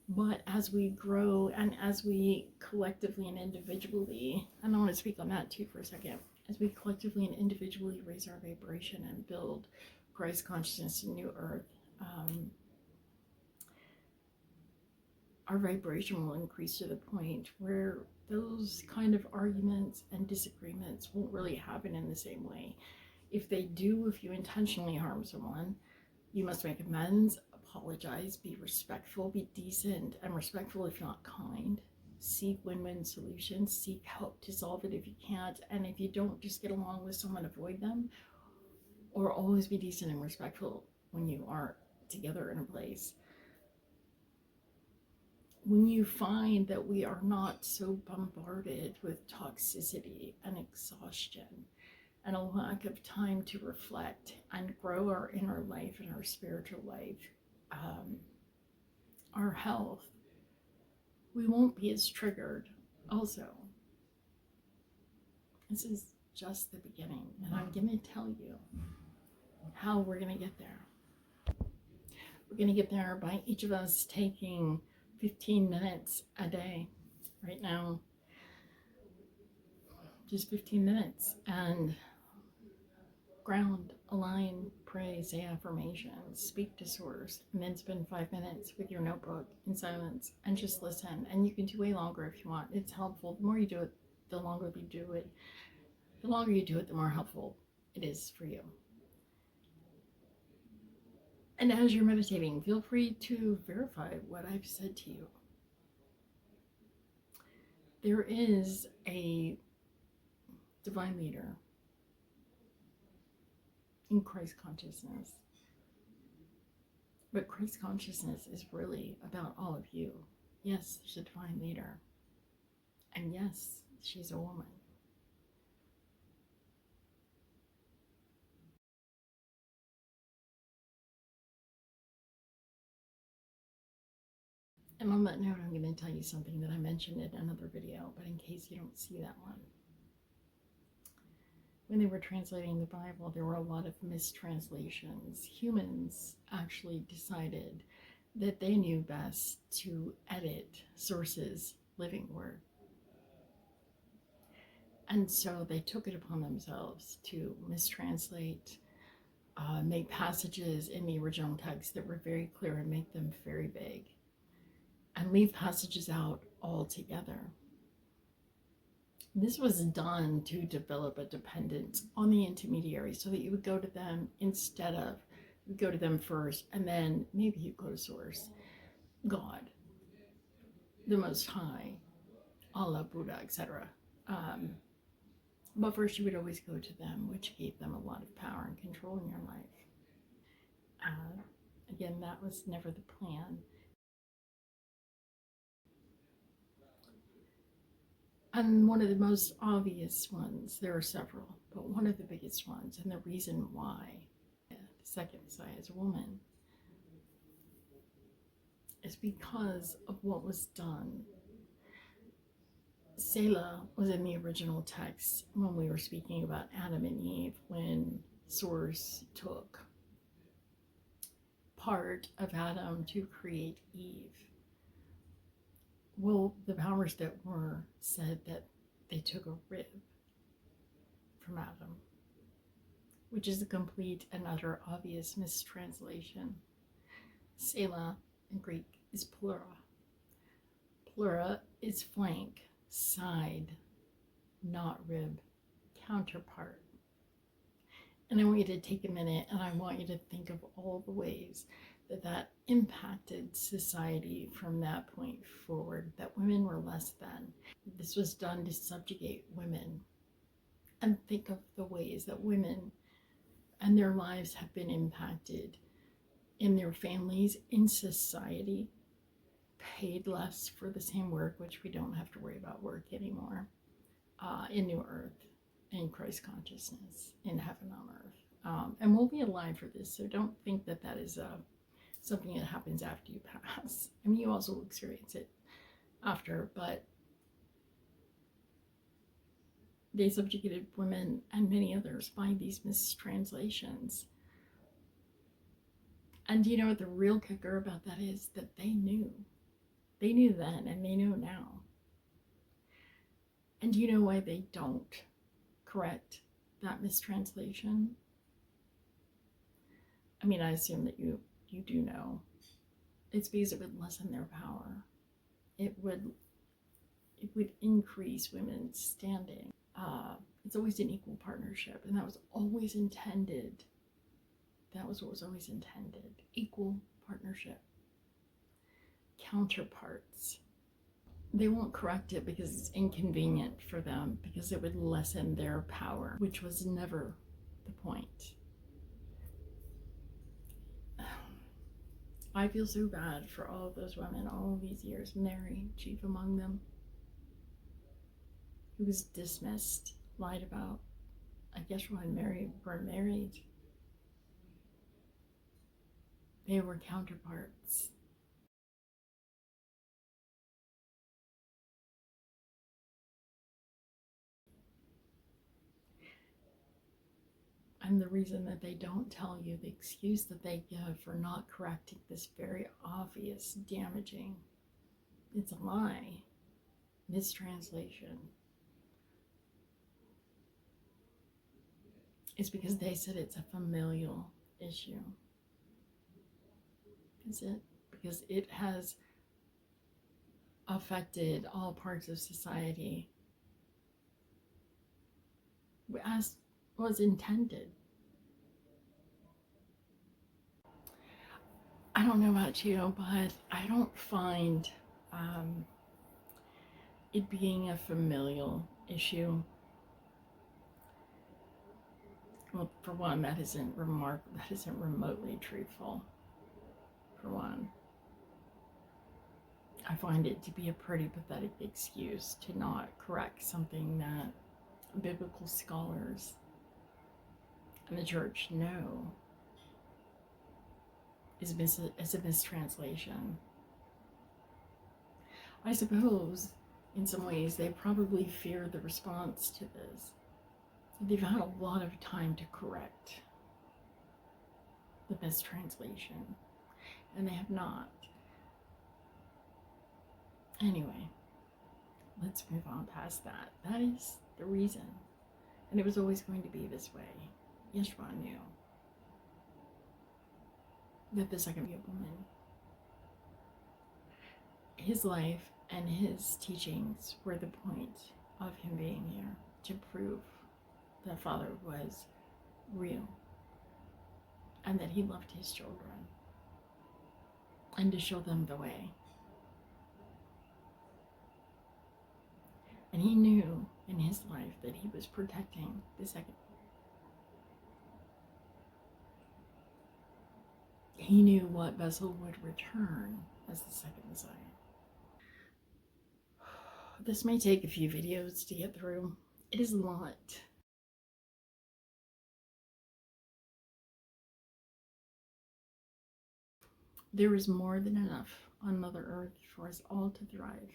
But as we grow and as we collectively and individually, and I want to speak on that too for a second, as we collectively and individually raise our vibration and build Christ consciousness in New Earth, our vibration will increase to the point where those kind of arguments and disagreements won't really happen in the same way. If they do, if you intentionally harm someone, you must make amends, apologize, be respectful, be decent, and respectful if not kind. Seek win-win solutions, seek help to solve it if you can't, and if you don't just get along with someone, avoid them, or always be decent and respectful when you are together in a place. When you find that we are not so bombarded with toxicity and exhaustion and a lack of time to reflect and grow our inner life and our spiritual life, our health, we won't be as triggered. Also, this is just the beginning, and I'm going to tell you how we're going to get there. We're going to get there by each of us taking 15 minutes a day right now, just 15 minutes, and ground, align, pray, say affirmations, speak to Source, and then spend 5 minutes with your notebook in silence and just listen. And you can do way longer if you want. It's helpful. The more you do it, the longer you do it. The longer you do it, the more helpful it is for you. And as you're meditating, feel free to verify what I've said to you. There is a divine leader in Christ consciousness. But Christ consciousness is really about all of you. Yes, there's a divine leader. And yes, she's a woman. And on that note, I'm going to tell you something that I mentioned in another video, but in case you don't see that one. When they were translating the Bible, there were a lot of mistranslations. Humans actually decided that they knew best to edit Source's living word. And so they took it upon themselves to mistranslate, make passages in the original text that were very clear and make them very vague, and leave passages out altogether. This was done to develop a dependence on the intermediaries so that you would go to them instead of, you would go to them first, and then maybe you go to source, God, the Most High, Allah, Buddha, etc. But first you would always go to them, which gave them a lot of power and control in your life. Again, that was never the plan. And one of the most obvious ones, there are several, but one of the biggest ones, and the reason why the second Messiah is a woman, is because of what was done. Selah was in the original text when we were speaking about Adam and Eve, when Source took part of Adam to create Eve. Well, the powers that were said that they took a rib from Adam, which is a complete and utter obvious mistranslation. Selah in Greek is pleura. Pleura is flank, side, not rib, counterpart. And I want you to take a minute and I want you to think of all the ways that that impacted society from that point forward, that women were less than. This was done to subjugate women. And think of the ways that women and their lives have been impacted in their families, in society, paid less for the same work, which we don't have to worry about work anymore, in New Earth, in Christ consciousness, in heaven on earth. And we'll be alive for this, so don't think that that is something that happens after you pass. I mean, you also will experience it after, but they subjugated women and many others by these mistranslations. And do you know what the real kicker about that is? That they knew. They knew then and they know now. And do you know why they don't correct that mistranslation? I mean, I assume that you do know. It's because it would lessen their power. It would increase women's standing. It's always an equal partnership, and that was always intended. That was what was always intended. Equal partnership. Counterparts. They won't correct it because it's inconvenient for them, because it would lessen their power, which was never the point. I feel so bad for all of those women all these years. Mary, chief among them, who was dismissed, lied about. I guess when Mary were married, they were counterparts. And the reason that they don't tell you, the excuse that they give for not correcting this very obvious, damaging, it's a lie, mistranslation, is because they said it's a familial issue. Is it? Because it has affected all parts of society as was intended. I don't know about you, but I don't find it being a familial issue. Well, for one, that isn't remotely truthful. For one, I find it to be a pretty pathetic excuse to not correct something that biblical scholars and the church know is a mistranslation. I suppose, in some ways, they probably fear the response to this. They've had a lot of time to correct the mistranslation, and they have not. Anyway, Let's move on past that. That is the reason. And it was always going to be this way. Yeshua knew that the second woman, his life and his teachings were the point of him being here, to prove that Father was real and that he loved his children, and to show them the way. And he knew in his life that he was protecting the second. He knew what vessel would return as the second Messiah. This may take a few videos to get through. It is a lot. There is more than enough on Mother Earth for us all to thrive,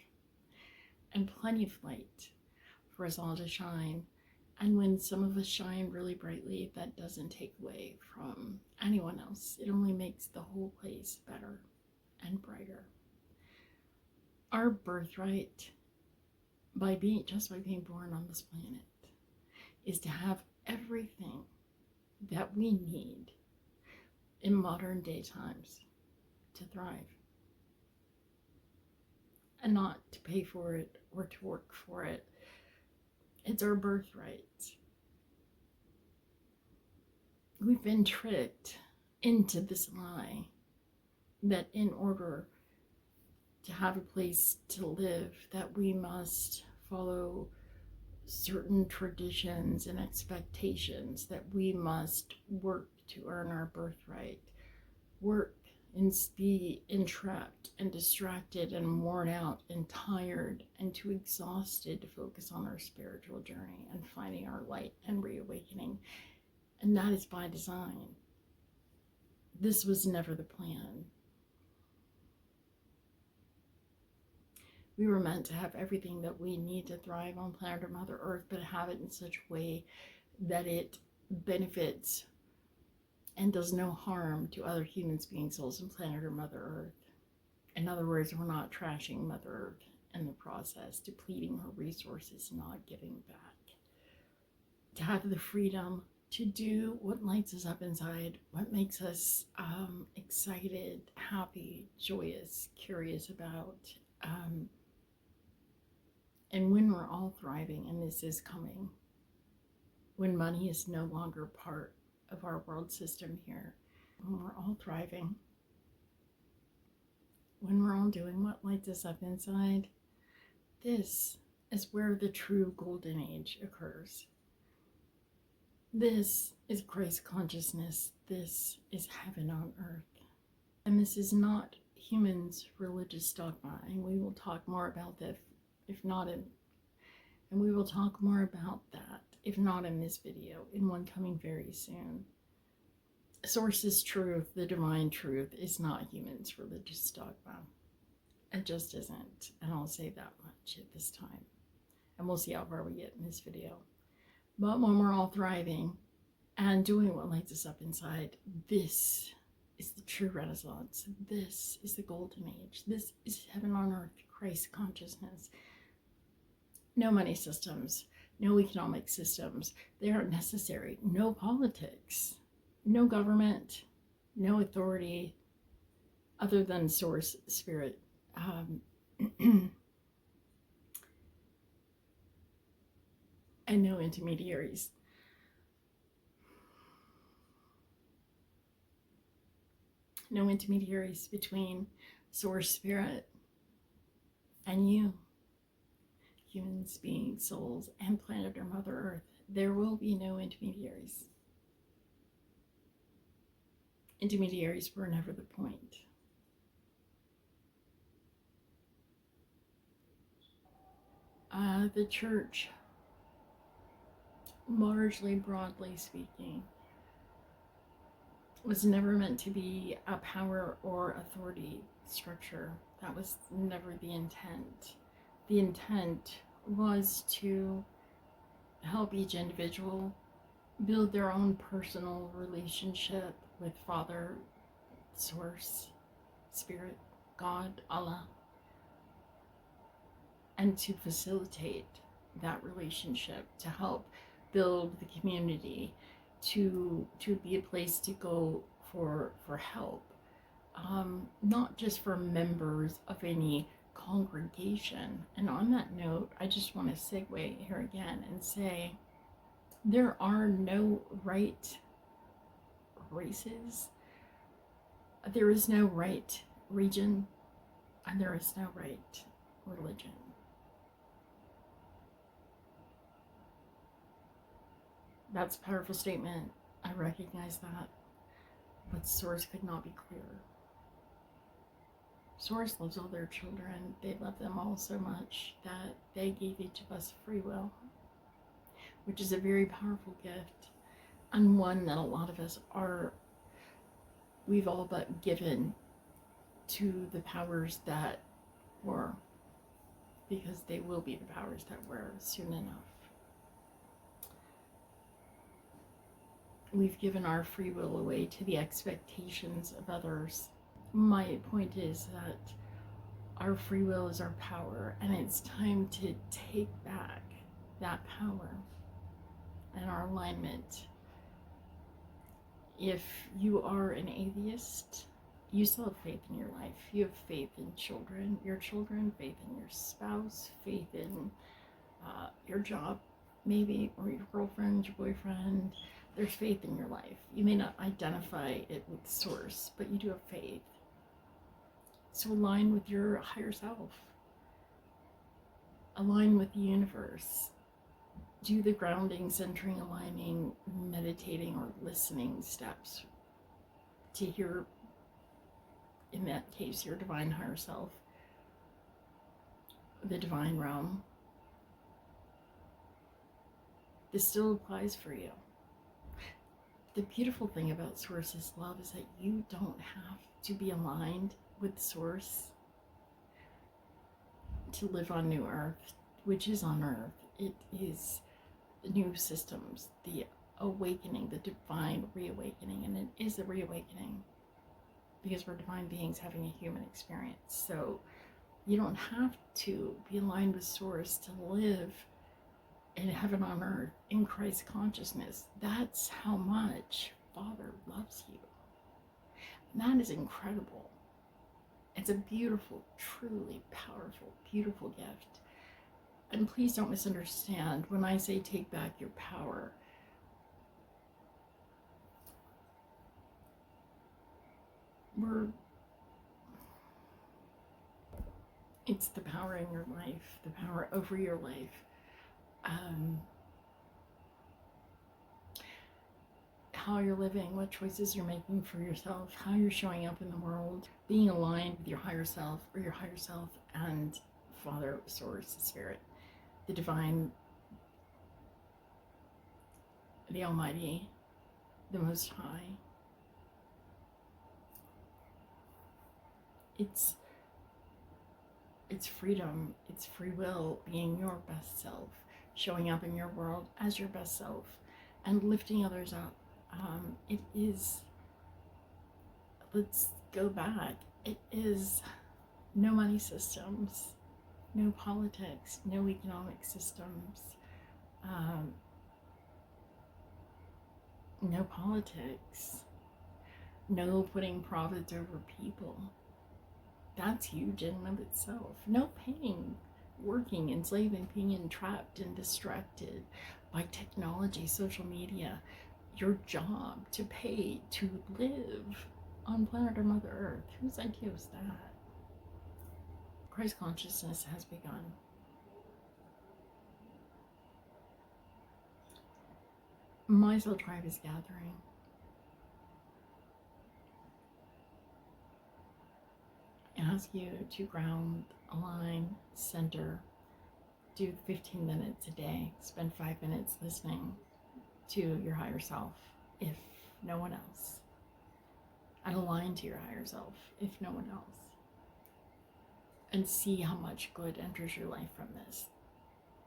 and plenty of light for us all to shine. And when some of us shine really brightly, that doesn't take away from anyone else. It only makes the whole place better and brighter. Our birthright, by being born on this planet, is to have everything that we need in modern day times to thrive, and not to pay for it or to work for it. It's our birthright. We've been tricked into this lie that in order to have a place to live, that we must follow certain traditions and expectations, that we must work to earn our birthright, work and be entrapped and distracted and worn out and tired and too exhausted to focus on our spiritual journey and finding our light and reawakening. And that is by design. This was never the plan. We were meant to have everything that we need to thrive on planet Mother Earth, but have it in such a way that it benefits and does no harm to other humans, being souls, and planet Mother Earth. In other words, we're not trashing Mother Earth in the process, depleting her resources, not giving back. To have the freedom to do what lights us up inside, what makes us excited, happy, joyous, curious about. And when we're all thriving, and this is coming, when money is no longer part of our world system here, when we're all thriving, when we're all doing what lights us up inside, this is where the true golden age occurs. This is Christ consciousness. This is heaven on earth. And this is not humans' religious dogma. And we will talk more about that, if not in, and we will talk more about that, if not in this video, in one coming very soon. Source's truth, the divine truth, is not humans' religious dogma. It just isn't. And I'll say that much at this time. And we'll see how far we get in this video. But when we're all thriving and doing what lights us up inside, this is the true Renaissance. This is the golden age. This is heaven on earth, Christ consciousness. No money systems, no economic systems. They aren't necessary. No politics, no government, no authority other than source, spirit. And no intermediaries. No intermediaries between source, spirit, and you, humans, beings, souls, and planet or Mother Earth. There will be no intermediaries. Intermediaries were never the point. The church, largely, broadly speaking, was never meant to be a power or authority structure. That was never the intent. The intent was to help each individual build their own personal relationship with Father, Source, Spirit, God, Allah. and to facilitate that relationship, to help build the community, to be a place to go for help, not just for members of any congregation. And on that note, I just want to segue here again and say there are no right races, there is no right region, and there is no right religion. That's a powerful statement. I recognize that. But Source could not be clearer. Source loves all their children. They love them all so much that they gave each of us free will, which is a very powerful gift, and one that a lot of us we've all but given to the powers that were, because they will be the powers that were soon enough. We've given our free will away to the expectations of others. My point is that our free will is our power, and it's time to take back that power and our alignment. If you are an atheist, you still have faith in your life. You have faith in your children, faith in your spouse, faith in your job, maybe, or your girlfriend, your boyfriend. There's faith in your life. You may not identify it with Source, but you do have faith. So align with your higher self. Align with the universe. Do the grounding, centering, aligning, meditating, or listening steps to hear, in that case, your divine higher self, the divine realm. This still applies for you. The beautiful thing about Source's love is that you don't have to be aligned with Source to live on New Earth, which is on Earth. It is new systems, the awakening, the divine reawakening, and it is a reawakening because we're divine beings having a human experience. So you don't have to be aligned with Source to live in heaven on earth in Christ consciousness. That's how much Father loves you. And that is incredible. It's a beautiful, truly powerful, beautiful gift. And please don't misunderstand when I say take back your power. It's the power in your life, the power over your life. How you're living, what choices you're making for yourself, how you're showing up in the world, being aligned with your higher self, or your higher self and Father, Source, Spirit, the divine, the Almighty, the Most High. It's freedom, it's free will, being your best self, showing up in your world as your best self, and lifting others up. It is, let's go back, it is no money systems, no politics, no economic systems, no politics, no putting profits over people. That's huge in and of itself. No pain, working, enslaving, being entrapped and distracted by technology, social media, your job to pay to live on planet or Mother Earth. Whose idea was that? Christ consciousness has begun. My soul tribe is gathering. I ask you to ground, align, center, do 15 minutes a day, spend 5 minutes listening to your higher self, if no one else, and align to your higher self, if no one else, and see how much good enters your life from this.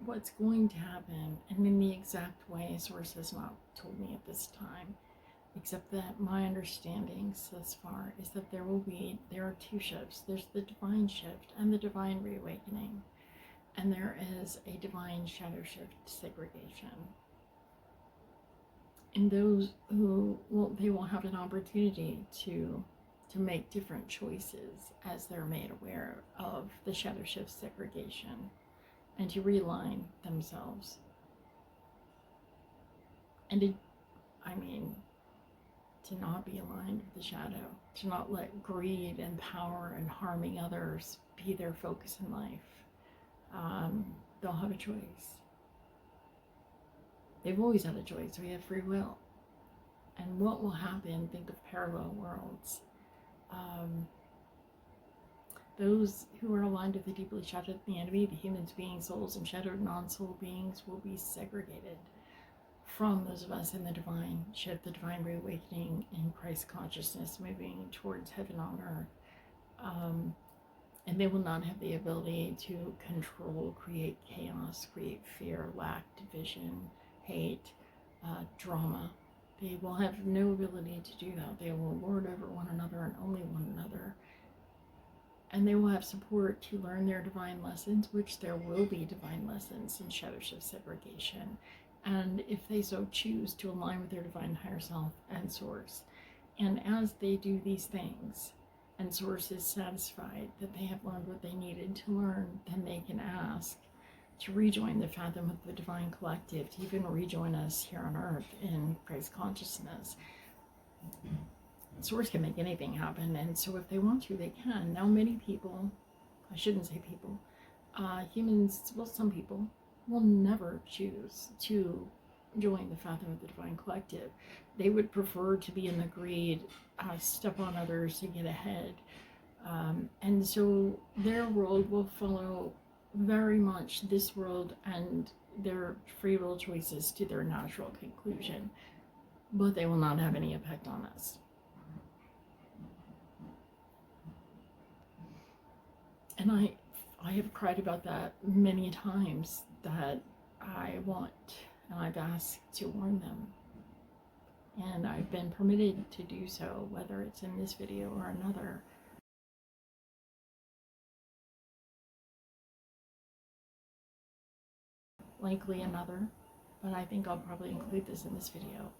What's going to happen, and in the exact way Source has not told me at this time, except that my understandings thus far is that there are two shifts. There's the divine shift and the divine reawakening. and there is a divine shadow shift segregation. And those who they will have an opportunity to make different choices as they're made aware of the shadow shift segregation, and to realign themselves. And to not be aligned with the shadow, to not let greed and power and harming others be their focus in life. They'll have a choice. They've always had a choice. We have free will. And what will happen, think of parallel worlds. Those who are aligned with the deeply shadowed the enemy, the humans, beings, souls, and shadowed non-soul beings will be segregated from those of us in the divine shift, the divine reawakening in Christ consciousness, moving towards heaven on earth. And they will not have the ability to control, create chaos, create fear, lack, division, hate, drama. They will have no ability to do that. They will lord over one another and only one another. And they will have support to learn their divine lessons, which there will be divine lessons in shadow shift segregation. And if they so choose, to align with their divine higher self and source. And as they do these things, and source is satisfied that they have learned what they needed to learn, then they can ask to rejoin the fathom of the divine collective, to even rejoin us here on earth in Christ consciousness. Source can make anything happen, and so if they want to, they can. Now, many people, I shouldn't say people, humans, well, some people will never choose to join the fathom of the divine collective. They would prefer to be in the greed, step on others to get ahead. And so their world will follow very much this world and their free will choices to their natural conclusion, but they will not have any effect on us. And I have cried about that many times, that I want, and I've asked to warn them. And I've been permitted to do so, whether it's in this video or another. Likely another, but I think I'll probably include this in this video.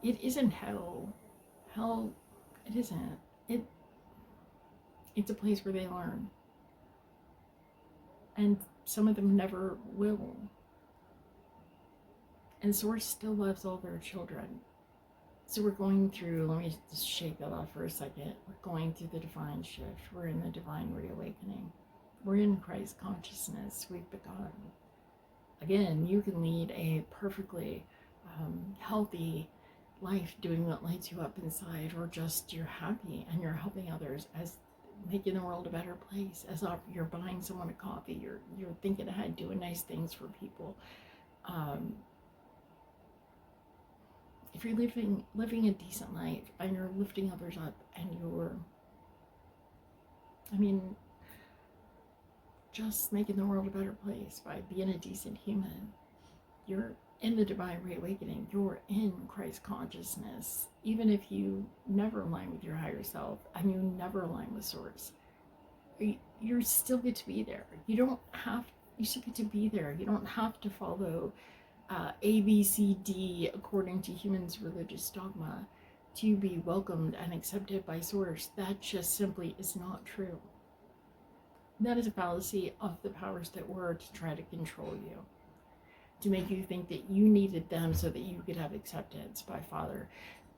It isn't hell. Hell, it isn't. It's a place where they learn. And some of them never will. And Source still loves all their children. So we're going through, let me just shake that off for a second. We're going through the divine shift. We're in the divine reawakening. We're in Christ consciousness. We've begun. Again, you can lead a perfectly healthy life, doing what lights you up inside, or just you're happy and you're helping others, as making the world a better place, as you're buying someone a coffee, you're thinking ahead, doing nice things for people. If you're living a decent life and you're lifting others up, and you're, just making the world a better place by being a decent human, you're in the divine reawakening. You're in Christ consciousness. Even if you never align with your higher self and you never align with Source, you still get to be there. You still get to be there. You don't have to follow A, B, C, D according to humans' religious dogma to be welcomed and accepted by Source. That just simply is not true. That is a fallacy of the powers that were, to try to control you, to make you think that you needed them so that you could have acceptance by Father.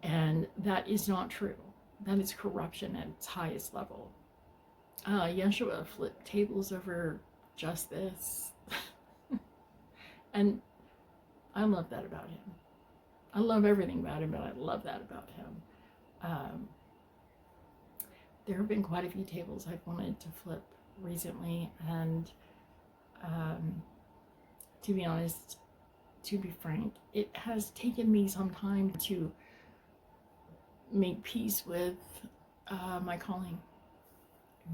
And that is not true. That is corruption at its highest level. Yeshua flipped tables over just this. And I love that about him. I love everything about him, but I love that about him. There have been quite a few tables I've wanted to flip recently, and to be honest, to be frank, it has taken me some time to make peace with my calling,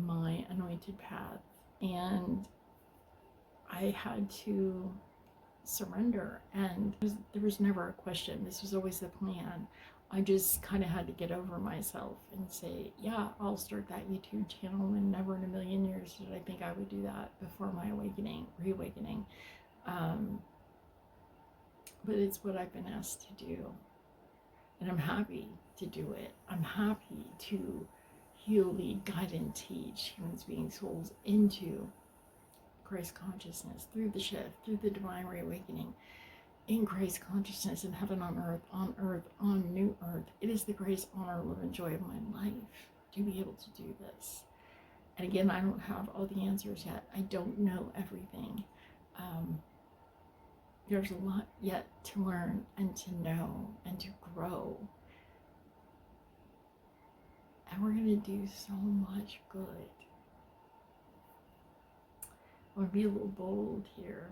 my anointed path, and I had to surrender. And there was never a question. This was always the plan. I just kind of had to get over myself and say, yeah, I'll start that YouTube channel. And never in a million years did I think I would do that before my reawakening. But it's what I've been asked to do. And I'm happy to do it. I'm happy to heal, lead, guide, and teach humans, beings, souls into Christ consciousness through the shift, through the divine reawakening, in Christ consciousness, in heaven, on new earth. It is the grace, honor, love, and joy of my life to be able to do this. And again, I don't have all the answers yet. I don't know everything. There's a lot yet to learn and to know and to grow. And we're going to do so much good. I'm going to be a little bold here.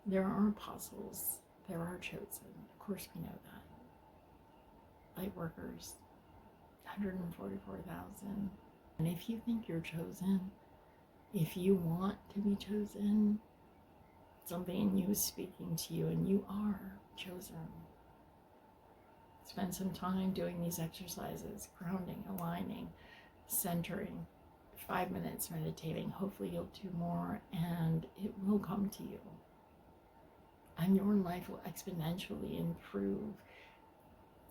There are apostles. There are chosen. Of course we know that. Light workers. 144,000. And if you think you're chosen, if you want to be chosen, something in you is speaking to you and you are chosen. Spend some time doing these exercises, grounding, aligning, centering, 5 minutes meditating. Hopefully you'll do more and it will come to you. And your life will exponentially improve.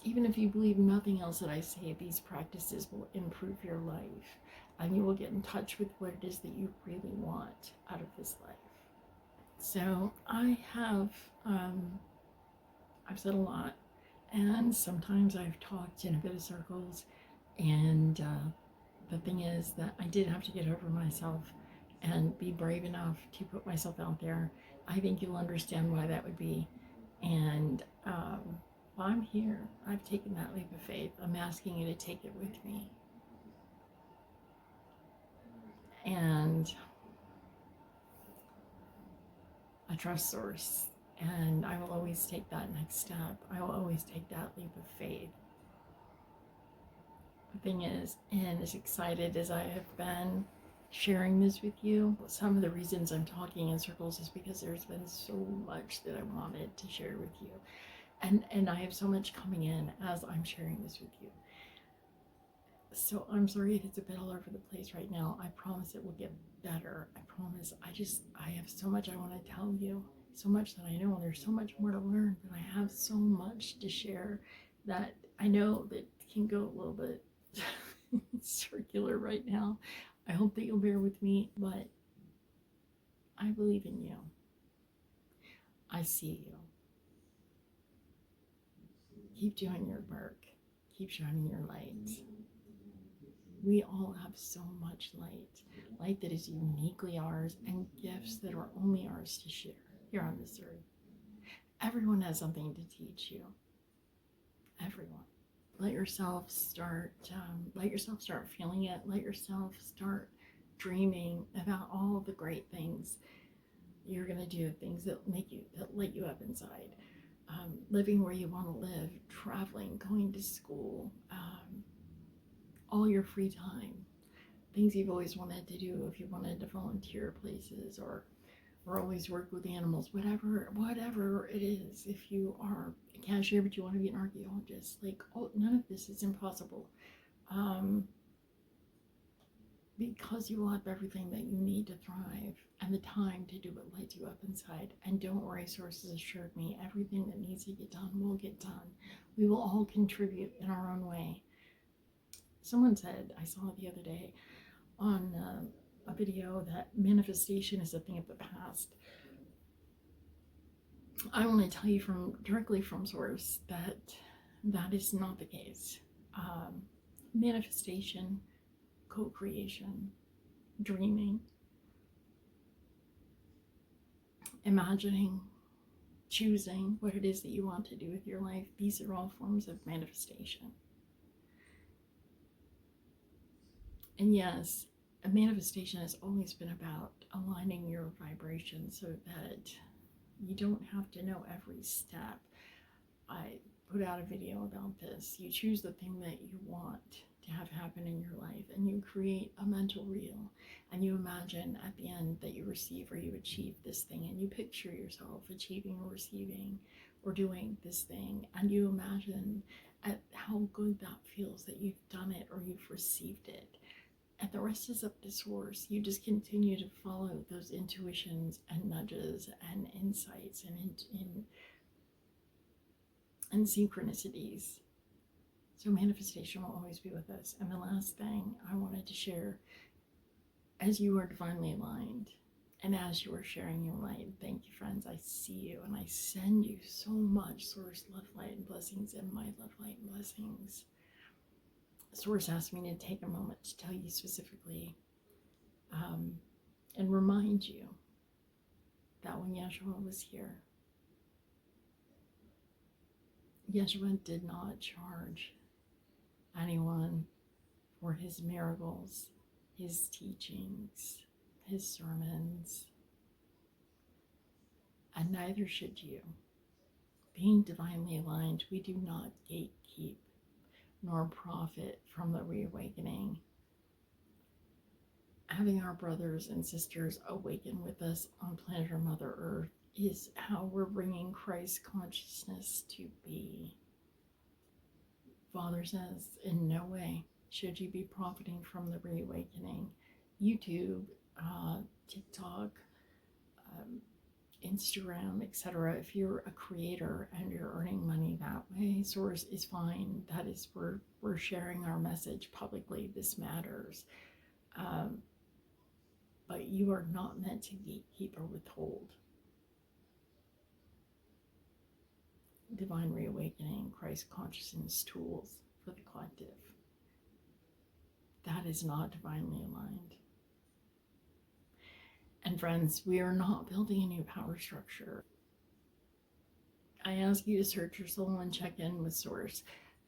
Even if you believe nothing else that I say, these practices will improve your life. And you will get in touch with what it is that you really want out of this life. So I have, I've said a lot. And sometimes I've talked in a bit of circles. And the thing is that I did have to get over myself and be brave enough to put myself out there. I think you'll understand why that would be. And I'm here. I've taken that leap of faith. I'm asking you to take it with me. And I trust Source. And I will always take that next step. I will always take that leap of faith. The thing is, and as excited as I have been sharing this with you, some of the reasons I'm talking in circles is because there's been so much that I wanted to share with you. And I have so much coming in as I'm sharing this with you. So I'm sorry if it's a bit all over the place right now. I promise it will get better. I promise. I have so much I want to tell you. So much that I know, and there's so much more to learn, but I have so much to share that I know that can go a little bit circular right now. I hope that you'll bear with me, but I believe in you. I see you. Keep doing your work. Keep shining your light. We all have so much light that is uniquely ours, and gifts that are only ours to share here on this earth. Everyone has something to teach you. Everyone. Let yourself start feeling it. Let yourself start dreaming about all the great things you're going to do, things that light you up inside. Living where you want to live, traveling, going to school, all your free time, things you've always wanted to do, if you wanted to volunteer places or always work with animals, whatever it is. If you are a cashier but you want to be an archaeologist, none of this is impossible, because you will have everything that you need to thrive and the time to do what lights you up inside. And don't worry, Source has assured me everything that needs to get done will get done. We will all contribute in our own way. Someone said, I saw it the other day on a video, that manifestation is a thing of the past. I want to tell you directly from Source that is not the case. Manifestation, co-creation, dreaming, imagining, choosing what it is that you want to do with your life, these are all forms of manifestation. And yes, a manifestation has always been about aligning your vibration so that you don't have to know every step. I put out a video about this. You choose the thing that you want to have happen in your life, and you create a mental reel, and you imagine at the end that you receive or you achieve this thing, and you picture yourself achieving or receiving or doing this thing, and you imagine at how good that feels that you've done it or you've received it. And the rest is up to source. You just continue to follow those intuitions and nudges and insights and synchronicities. So manifestation will always be with us. And the last thing I wanted to share, as you are divinely aligned, and as you are sharing your light, thank you, friends. I see you and I send you so much source, love, light, and blessings, and my love, light, and blessings. Source asked me to take a moment to tell you specifically and remind you that when Yeshua was here, Yeshua did not charge anyone for his miracles, his teachings, his sermons, and neither should you. Being divinely aligned, we do not gatekeep nor profit from the reawakening. Having our brothers and sisters awaken with us on planet or Mother Earth is how we're bringing Christ consciousness to be. Father says, in no way should you be profiting from the reawakening. YouTube, TikTok, Instagram, etc. If you're a creator and you're earning money that way, source is fine. That is, we're sharing our message publicly. This matters. But you are not meant to gatekeep or withhold divine reawakening, Christ consciousness tools for the collective. That is not divinely aligned. And friends, we are not building a new power structure. I ask you to search your soul and check in with source.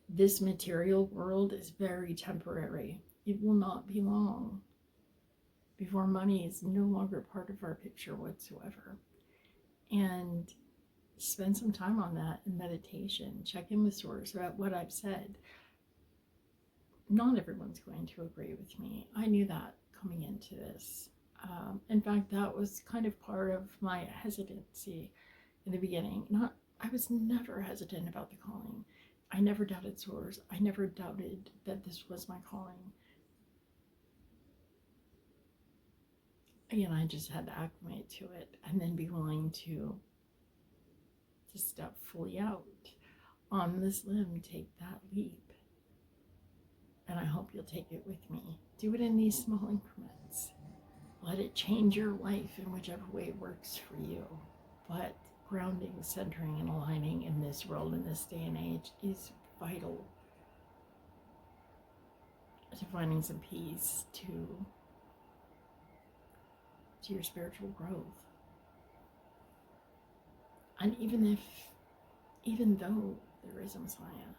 This material world is very temporary. It will not be long before money is no longer part of our picture whatsoever. And spend some time on that in meditation. Check in with source about what I've said. Not everyone's going to agree with me. I knew that coming into this. In fact, that was kind of part of my hesitancy in the beginning. I was never hesitant about the calling. I never doubted source. I never doubted that this was my calling. Again, I just had to acclimate to it and then be willing to step fully out on this limb, take that leap. And I hope you'll take it with me. Do it in these small increments. Let it change your life in whichever way works for you. But grounding, centering, and aligning in this world, in this day and age, is vital to finding some peace, to your spiritual growth. And even though there is a Messiah,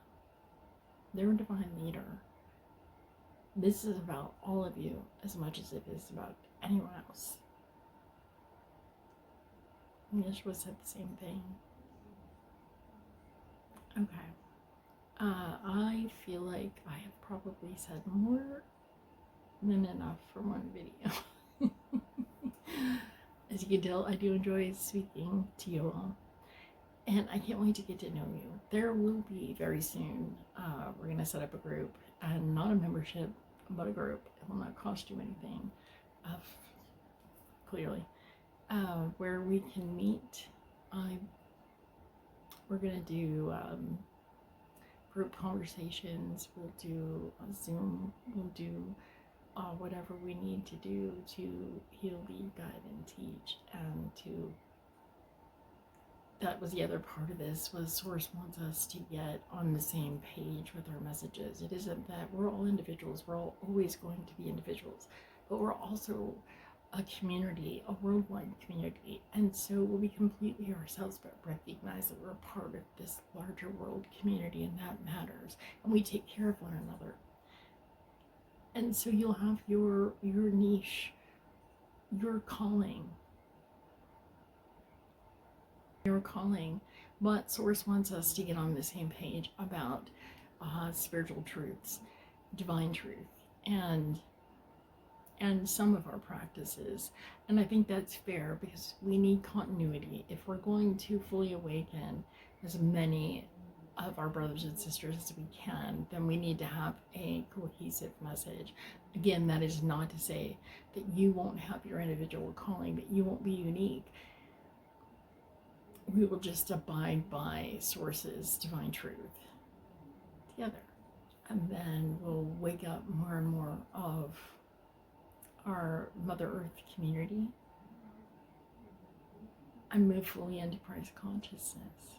they're a divine leader, this is about all of you as much as it is about anyone else. Yeshua said the same thing. Okay. I feel like I have probably said more than enough for one video. As you can tell, I do enjoy speaking to you all. And I can't wait to get to know you. There will be very soon, we're going to set up a group, and not a membership, but a group. It will not cost you anything, clearly, where we can meet. We're going to do group conversations. We'll do a Zoom. We'll do whatever we need to do to heal, lead, guide, and teach, and to... That was the other part of this, was Source wants us to get on the same page with our messages. It isn't that we're all individuals. We're all always going to be individuals, but we're also a community, a worldwide community. And so we'll be completely ourselves, but recognize that we're a part of this larger world community, and that matters. And we take care of one another. And so you'll have your niche, your calling, but Source wants us to get on the same page about spiritual truths, divine truth, and some of our practices. And I think that's fair, because we need continuity. If we're going to fully awaken, as many of our brothers and sisters as we can, then we need to have a cohesive message. Again, that is not to say that you won't have your individual calling, that you won't be unique. We will just abide by Source's divine truth together. And then we'll wake up more and more of our Mother Earth community and move fully into Christ consciousness.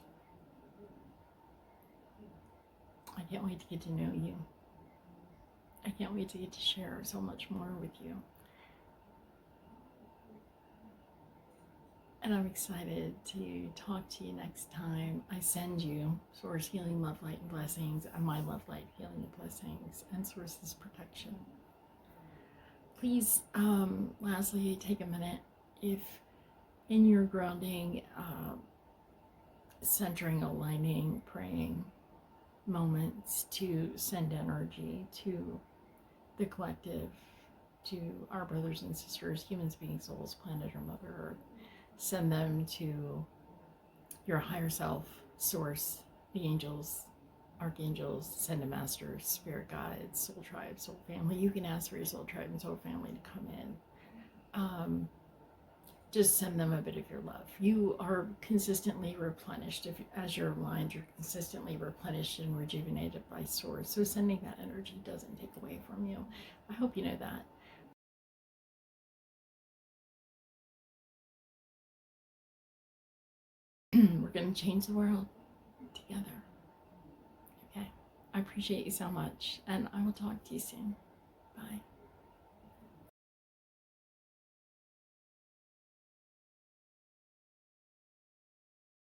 I can't wait to get to know you. I can't wait to get to share so much more with you. And I'm excited to talk to you next time. I send you Source healing, love, light, and blessings, and my love, light, healing, and blessings, and Source's protection. Please, lastly, take a minute, if in your grounding, centering, aligning, praying moments, to send energy to the collective, to our brothers and sisters, humans, beings, souls, planet, or Mother Earth. Send them to your higher self, Source, the angels, archangels, ascended masters, spirit guides, soul tribe, soul family. You can ask for your soul tribe and soul family to come in. Just send them a bit of your love. You are consistently replenished. As you're aligned, you're consistently replenished and rejuvenated by Source. So sending that energy doesn't take away from you. I hope you know that. We're going to change the world together. Okay. I appreciate you so much, and I will talk to you soon. Bye.